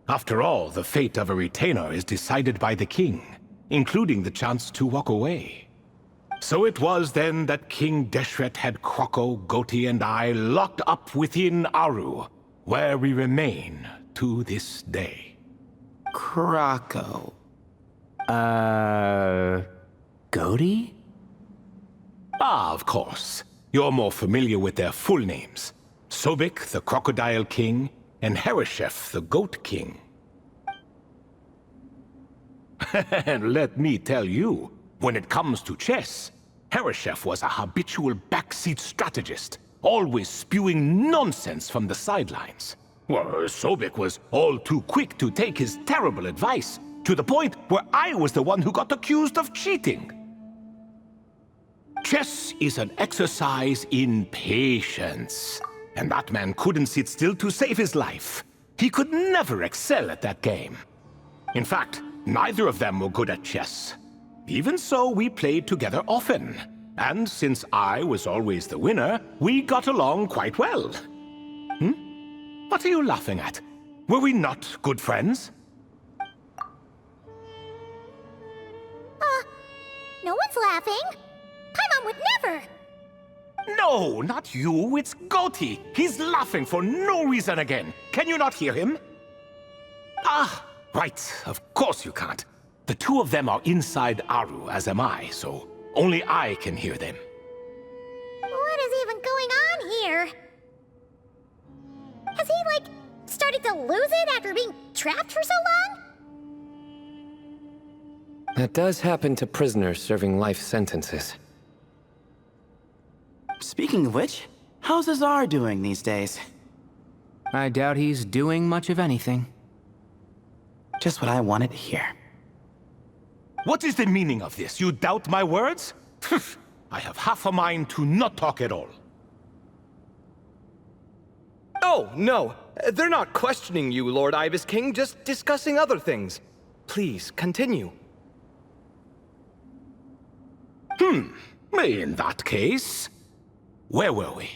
J: After all, the fate of a retainer is decided by the king, including the chance to walk away. So it was then that King Deshret had Kroko, Goti, and I locked up within Aru, where we remain to this day.
D: Krako.
C: Goti?
J: Ah, of course. You're more familiar with their full names. Sobek, the Crocodile King, and Hereshef, the Goat King. And let me tell you, when it comes to chess, Hereshef was a habitual backseat strategist, always spewing nonsense from the sidelines. Well, Sobek was all too quick to take his terrible advice, to the point where I was the one who got accused of cheating. Chess is an exercise in patience, and that man couldn't sit still to save his life. He could never excel at that game. In fact, neither of them were good at chess. Even so, we played together often, and since I was always the winner, we got along quite well. What are you laughing at? Were we not good friends?
B: No one's laughing. Paimon would never.
J: No, not you. It's Goti. He's laughing for no reason again. Can you not hear him? Ah, right. Of course you can't. The 2 of them are inside Aru, as am I, so only I can hear them.
B: What is even going on here? Has he, like, started to lose it after being trapped for so long?
G: That does happen to prisoners serving life sentences.
D: Speaking of which, how's Azar doing these days?
C: I doubt he's doing much of anything.
D: Just what I wanted to hear.
J: What is the meaning of this? You doubt my words? I have half a mind to not talk at all.
H: Oh, no. They're not questioning you, Lord Ibis King, just discussing other things. Please, continue.
J: In that case, where were we?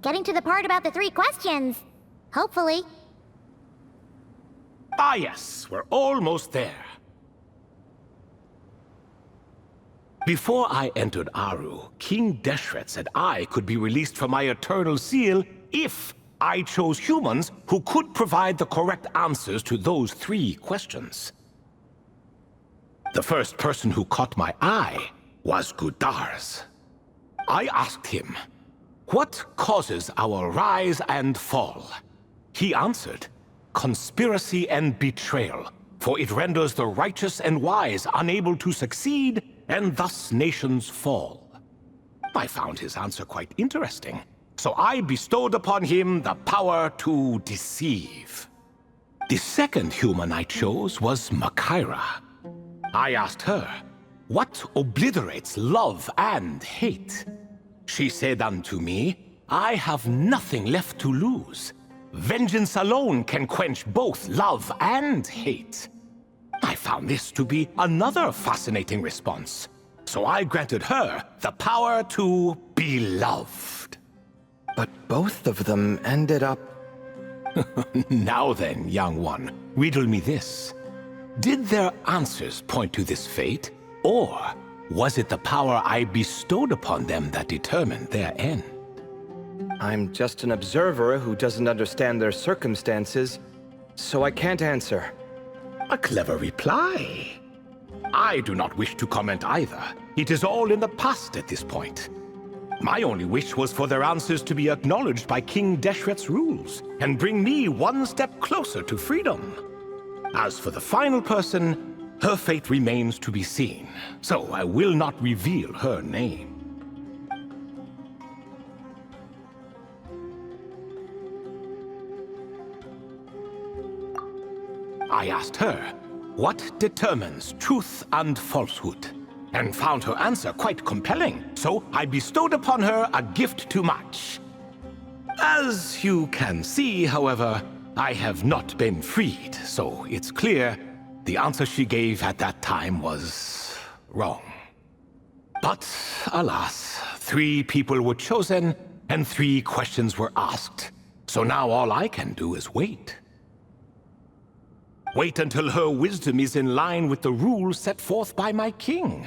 B: Getting to the part about the 3 questions. Hopefully.
J: Ah yes, we're almost there. Before I entered Aru, King Deshret said I could be released from my eternal seal if I chose humans who could provide the correct answers to those 3 questions. The first person who caught my eye was Gudar's. I asked him, "What causes our rise and fall?" He answered, "Conspiracy and betrayal, for it renders the righteous and wise unable to succeed, and thus nations fall." I found his answer quite interesting, so I bestowed upon him the power to deceive. The second human I chose was Makaira. I asked her, "What obliterates love and hate?" She said unto me, "I have nothing left to lose. Vengeance alone can quench both love and hate." I found this to be another fascinating response, so I granted her the power to be loved.
H: But both of them ended up...
J: Now then, young one, riddle me this. Did their answers point to this fate, or was it the power I bestowed upon them that determined their end?
H: I'm just an observer who doesn't understand their circumstances, so I can't answer.
J: A clever reply. I do not wish to comment either. It is all in the past at this point. My only wish was for their answers to be acknowledged by King Deshret's rules, and bring me one step closer to freedom. As for the final person, her fate remains to be seen, so I will not reveal her name. I asked her, "What determines truth and falsehood?" and found her answer quite compelling, so I bestowed upon her a gift to match. As you can see, however, I have not been freed, so it's clear the answer she gave at that time was wrong. But alas, 3 people were chosen and 3 questions were asked, so now all I can do is wait. Wait until her wisdom is in line with the rules set forth by my king.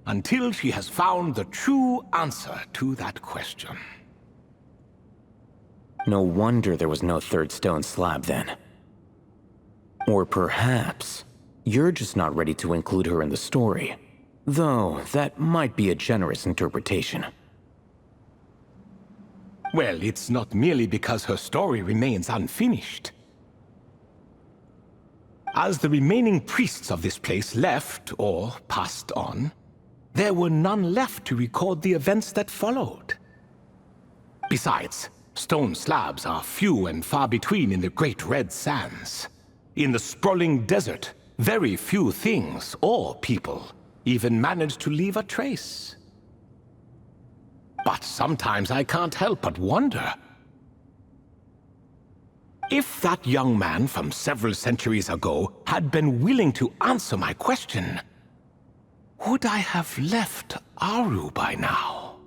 J: Until she has found the true answer to that question.
I: No wonder there was no 3rd stone slab then. Or perhaps you're just not ready to include her in the story. Though, that might be a generous interpretation.
J: Well, it's not merely because her story remains unfinished. As the remaining priests of this place left, or passed on, there were none left to record the events that followed. Besides, stone slabs are few and far between in the Great Red Sands. In the sprawling desert, very few things or people even manage to leave a trace. But sometimes I can't help but wonder. If that young man from several centuries ago had been willing to answer my question, would I have left Aru by now?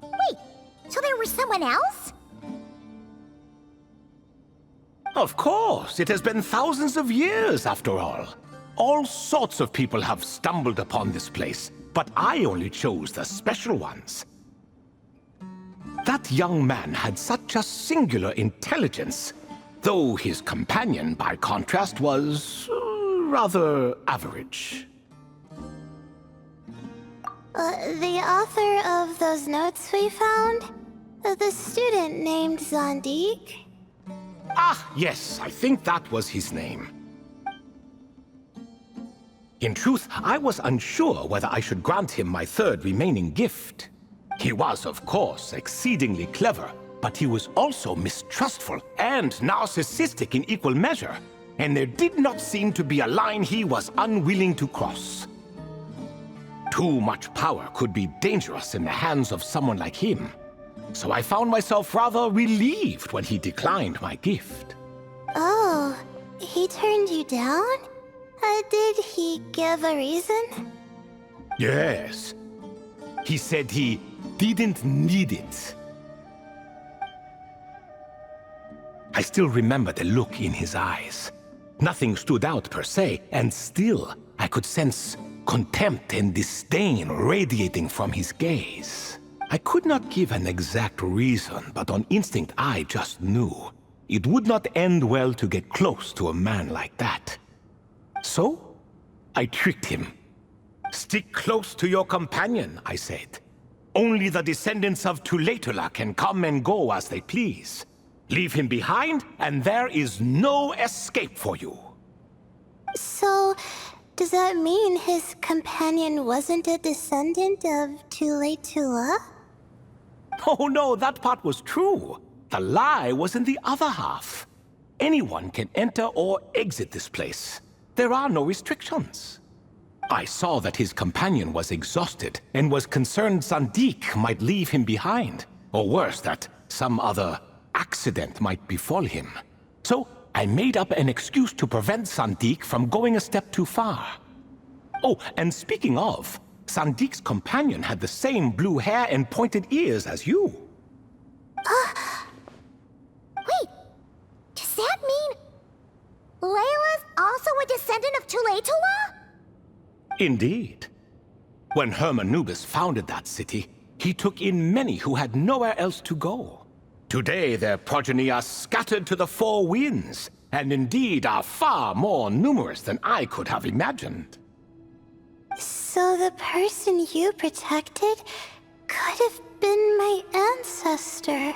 B: Wait, so there was someone else?
J: Of course, it has been thousands of years after all. All sorts of people have stumbled upon this place, but I only chose the special ones. That young man had such a singular intelligence, though his companion, by contrast, was rather average.
F: The author of those notes we found? The student named Zandik?
J: Ah, yes, I think that was his name. In truth, I was unsure whether I should grant him my 3rd remaining gift. He was, of course, exceedingly clever, but he was also mistrustful and narcissistic in equal measure, and there did not seem to be a line he was unwilling to cross. Too much power could be dangerous in the hands of someone like him, so I found myself rather relieved when he declined my gift.
F: Oh, he turned you down? Did he give a reason?
J: Yes. He said he didn't need it. I still remember the look in his eyes. Nothing stood out per se, and still I could sense contempt and disdain radiating from his gaze. I could not give an exact reason, but on instinct I just knew. It would not end well to get close to a man like that. So, I tricked him. Stick close to your companion, I said. Only the descendants of Tulatula can come and go as they please. Leave him behind, and there is no escape for you.
F: So, does that mean his companion wasn't a descendant of Tulatula?
J: Oh no, that part was true. The lie was in the other half. Anyone can enter or exit this place. There are no restrictions. I saw that his companion was exhausted and was concerned Zandik might leave him behind, or worse, that some other accident might befall him. So I made up an excuse to prevent Zandik from going a step too far. Oh, and speaking of, Sandik's companion had the same blue hair and pointed ears as you.
B: Wait, does that mean Layla's also a descendant of Tulatula?
J: Indeed. When Hermanubis founded that city, he took in many who had nowhere else to go. Today their progeny are scattered to the four winds, and indeed are far more numerous than I could have imagined.
F: So the person you protected could have been my ancestor.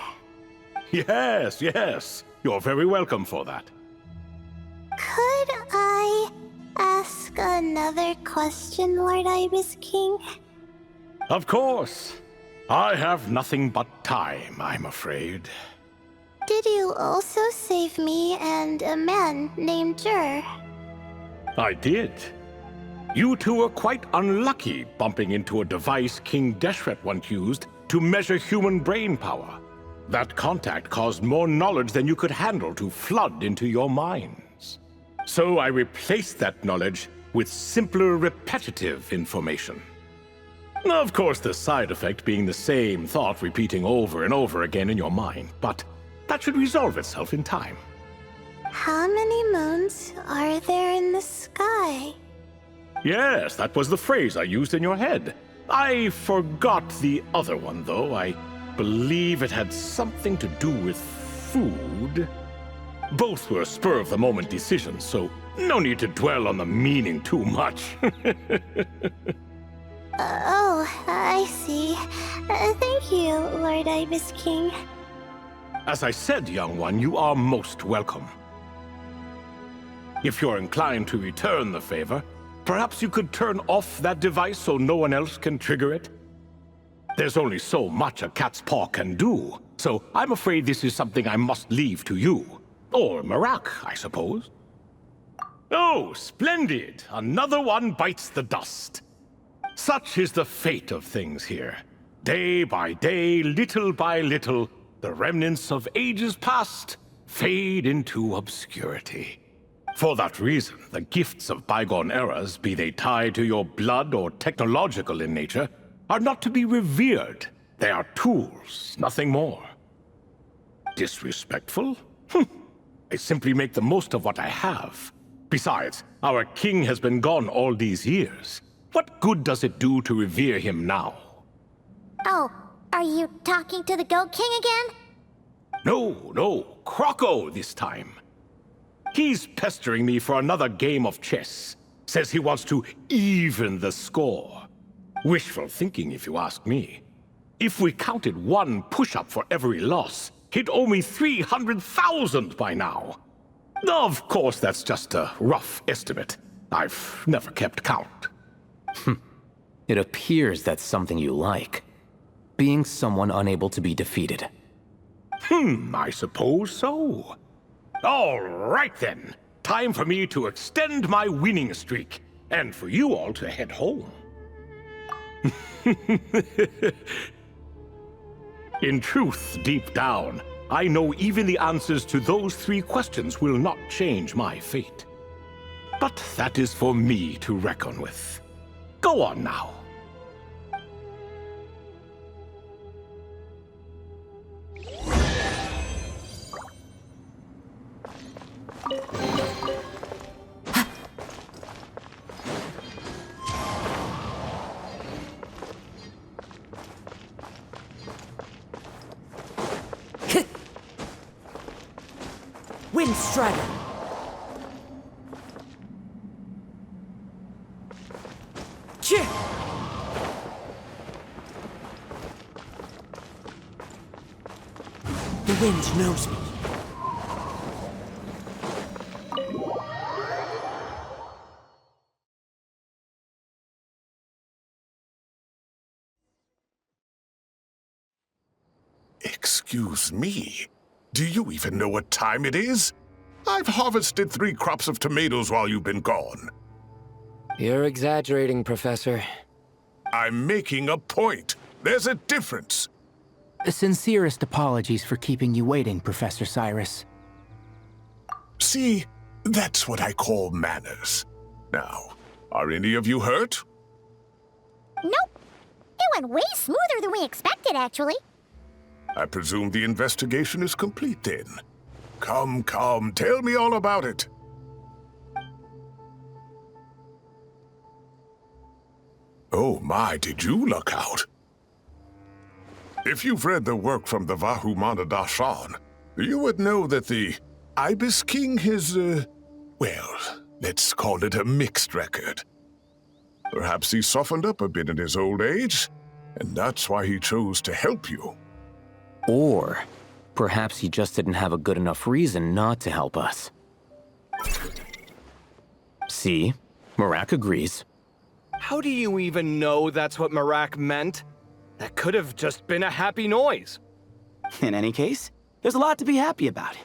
J: Yes, yes. You're very welcome for that.
F: Could I ask another question, Lord Ibis King?
J: Of course. I have nothing but time, I'm afraid.
F: Did you also save me and a man named Jur?
J: I did. You two were quite unlucky bumping into a device King Deshret once used to measure human brain power. That contact caused more knowledge than you could handle to flood into your minds. So I replaced that knowledge with simpler, repetitive information. Of course, the side effect being the same thought repeating over and over again in your mind, but that should resolve itself in time.
F: How many moons are there in the sky?
J: Yes, that was the phrase I used in your head. I forgot the other one, though. I believe it had something to do with food. Both were spur-of-the-moment decisions, so no need to dwell on the meaning too much.
F: Oh, I see. Thank you, Lord Ibis King.
J: As I said, young one, you are most welcome. If you're inclined to return the favor, perhaps you could turn off that device so no one else can trigger it? There's only so much a cat's paw can do, so I'm afraid this is something I must leave to you. Or Marak, I suppose. Oh, splendid! Another one bites the dust. Such is the fate of things here. Day by day, little by little, the remnants of ages past fade into obscurity. For that reason, the gifts of bygone eras, be they tied to your blood or technological in nature, are not to be revered. They are tools, nothing more. Disrespectful? I simply make the most of what I have. Besides, our king has been gone all these years. What good does it do to revere him now?
B: Oh, are you talking to the Goat King again?
J: No, Croco this time. He's pestering me for another game of chess. Says he wants to even the score. Wishful thinking, if you ask me. If we counted one push-up for every loss, he'd owe me 300,000 by now. Of course, that's just a rough estimate. I've never kept count.
I: It appears that's something you like. Being someone unable to be defeated.
J: I suppose so. All right then. Time for me to extend my winning streak, and for you all to head home. In truth, deep down, I know even the answers to those 3 questions will not change my fate. But that is for me to reckon with. Go on now.
C: Wind Strider! The wind knows me.
J: Excuse me. Do you even know what time it is? I've harvested 3 crops of tomatoes while you've been gone.
G: You're exaggerating, Professor.
J: I'm making a point. There's a difference.
C: Sincerest apologies for keeping you waiting, Professor Cyrus.
J: See, that's what I call manners. Now, are any of you hurt?
B: Nope. It went way smoother than we expected, actually.
J: I presume the investigation is complete then. Come, tell me all about it. Oh my, did you luck out? If you've read the work from the Vahumana Darshan, you would know that the Ibis King has, well, let's call it a mixed record. Perhaps he softened up a bit in his old age, and that's why he chose to help you.
I: Or perhaps he just didn't have a good enough reason not to help us. See? Marak agrees.
H: How do you even know that's what Marak meant? That could have just been a happy noise.
D: In any case, there's a lot to be happy about.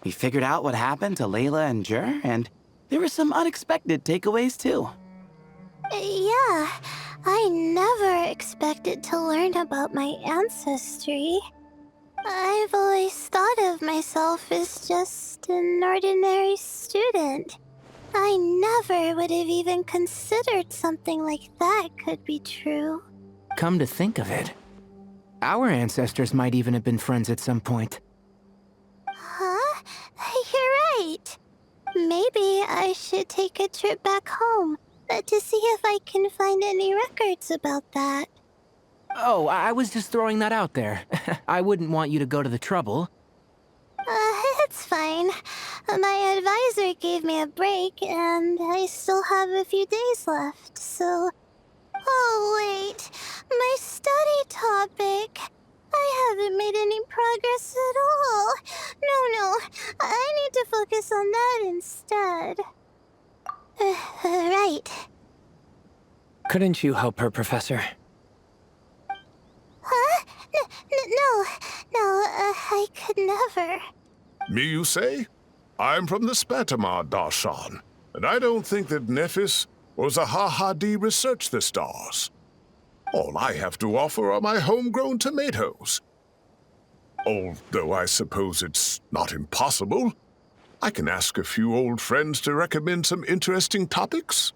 D: We figured out what happened to Layla and Jur, and there were some unexpected takeaways too.
F: Yeah, I never expected to learn about my ancestry. I've always thought of myself as just an ordinary student. I never would have even considered something like that could be true.
C: Come to think of it, our ancestors might even have been friends at some point.
F: Huh? You're right. Maybe I should take a trip back home to see if I can find any records about that.
C: Oh, I was just throwing that out there. I wouldn't want you to go to the trouble.
F: It's fine. My advisor gave me a break, and I still have a few days left, so... Oh, wait. My study topic. I haven't made any progress at all. No. I need to focus on that instead. Right.
G: Couldn't you help her, Professor?
F: Huh? No, I could never.
J: Me, you say? I'm from the Spatamar Darshan, and I don't think that Nephis or Zahahadi researched the stars. All I have to offer are my homegrown tomatoes. Although I suppose it's not impossible. I can ask a few old friends to recommend some interesting topics.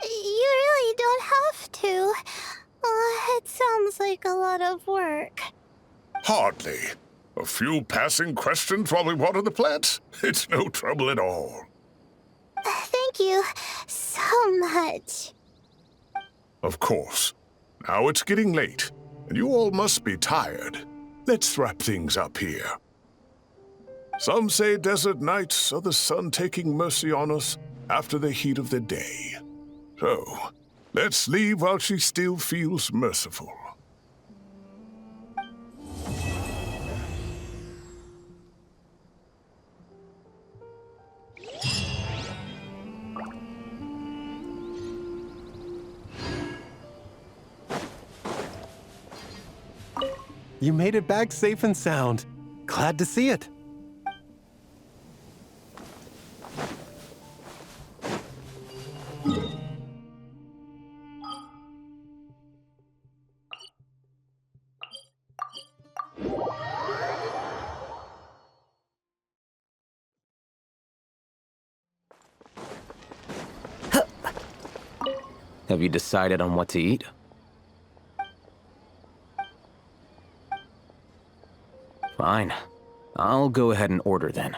F: You really don't have to. It sounds like a lot of work.
J: Hardly. A few passing questions while we water the plants? It's no trouble at all.
F: Thank you so much.
J: Of course. Now it's getting late, and you all must be tired. Let's wrap things up here. Some say desert nights are the sun taking mercy on us after the heat of the day. So, let's leave while she still feels merciful.
E: You made it back safe and sound. Glad to see it.
I: Have you decided on what to eat? Fine. I'll go ahead and order then.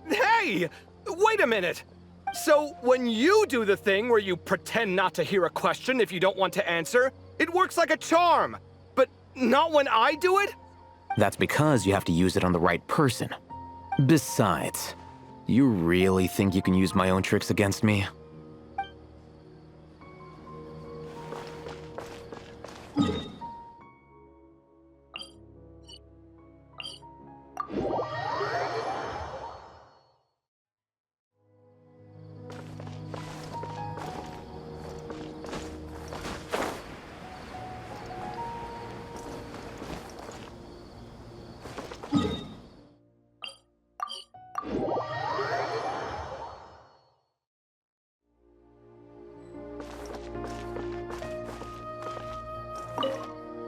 H: Hey! Wait a minute! So, when you do the thing where you pretend not to hear a question if you don't want to answer, it works like a charm. But not when I do it?
I: That's because you have to use it on the right person. Besides, you really think you can use my own tricks against me?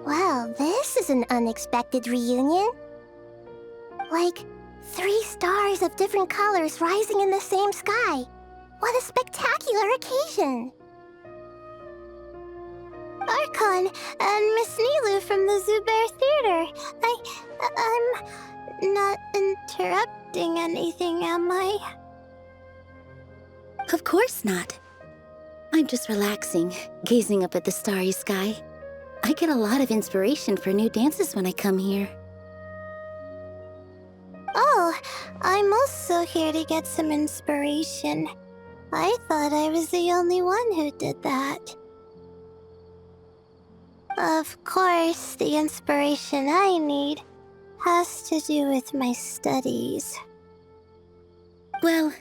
F: Well, this is an unexpected reunion. Like, 3 stars of different colors rising in the same sky. What a spectacular occasion! Archon and Miss Nilu from the Zubair Theater. I'm not interrupting anything, am I?
K: Of course not. I'm just relaxing, gazing up at the starry sky. I get a lot of inspiration for new dances when I come here.
F: Oh, I'm also here to get some inspiration. I thought I was the only one who did that. Of course, the inspiration I need has to do with my studies.
K: Well,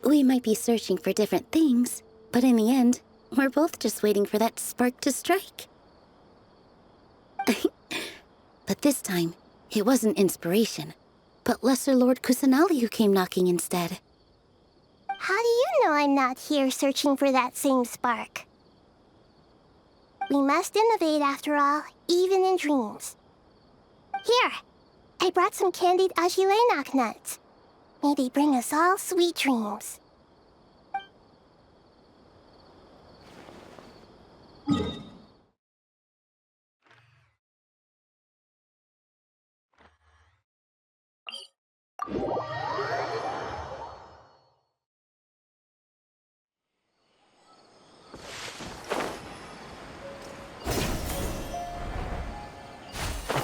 K: we might be searching for different things, but in the end, we're both just waiting for that spark to strike. But this time, it wasn't inspiration, but Lesser Lord Kusanali who came knocking instead.
F: How do you know I'm not here searching for that same spark? We must innovate after all, even in dreams. Here, I brought some candied ajilenak nuts. May they bring us all sweet dreams.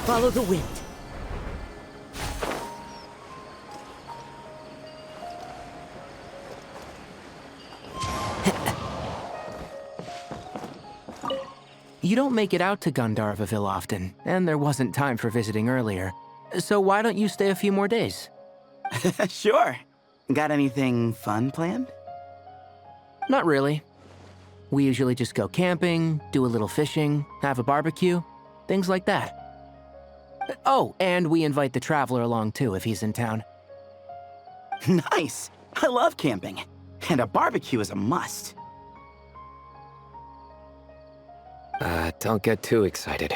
C: Follow the wind. You don't make it out to Gandharvaville often, and there wasn't time for visiting earlier. So why don't you stay a few more days?
D: Sure. Got anything fun planned?
C: Not really. We usually just go camping, do a little fishing, have a barbecue, things like that. Oh, and we invite the Traveler along too if he's in town.
D: Nice. I love camping. And a barbecue is a must.
G: Don't get too excited.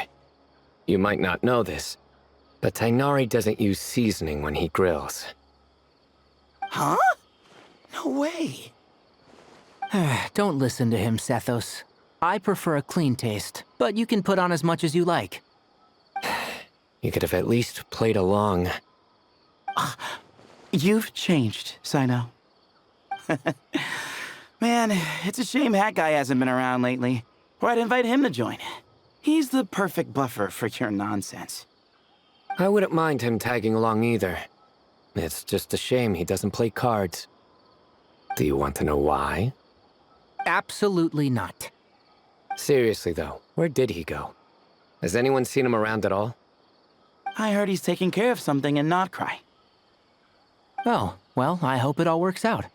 G: You might not know this, but Tainari doesn't use seasoning when he grills.
D: Huh? No way.
C: Don't listen to him, Sethos. I prefer a clean taste, but you can put on as much as you like.
G: You could have at least played along.
D: You've changed, Sino. Man, it's a shame Hat Guy hasn't been around lately, or I'd invite him to join. He's the perfect buffer for your nonsense.
G: I wouldn't mind him tagging along either. It's just a shame he doesn't play cards. Do you want to know why?
C: Absolutely not.
G: Seriously though, where did he go? Has anyone seen him around at all?
D: I heard he's taking care of something in Notcry.
C: Oh, well, I hope it all works out.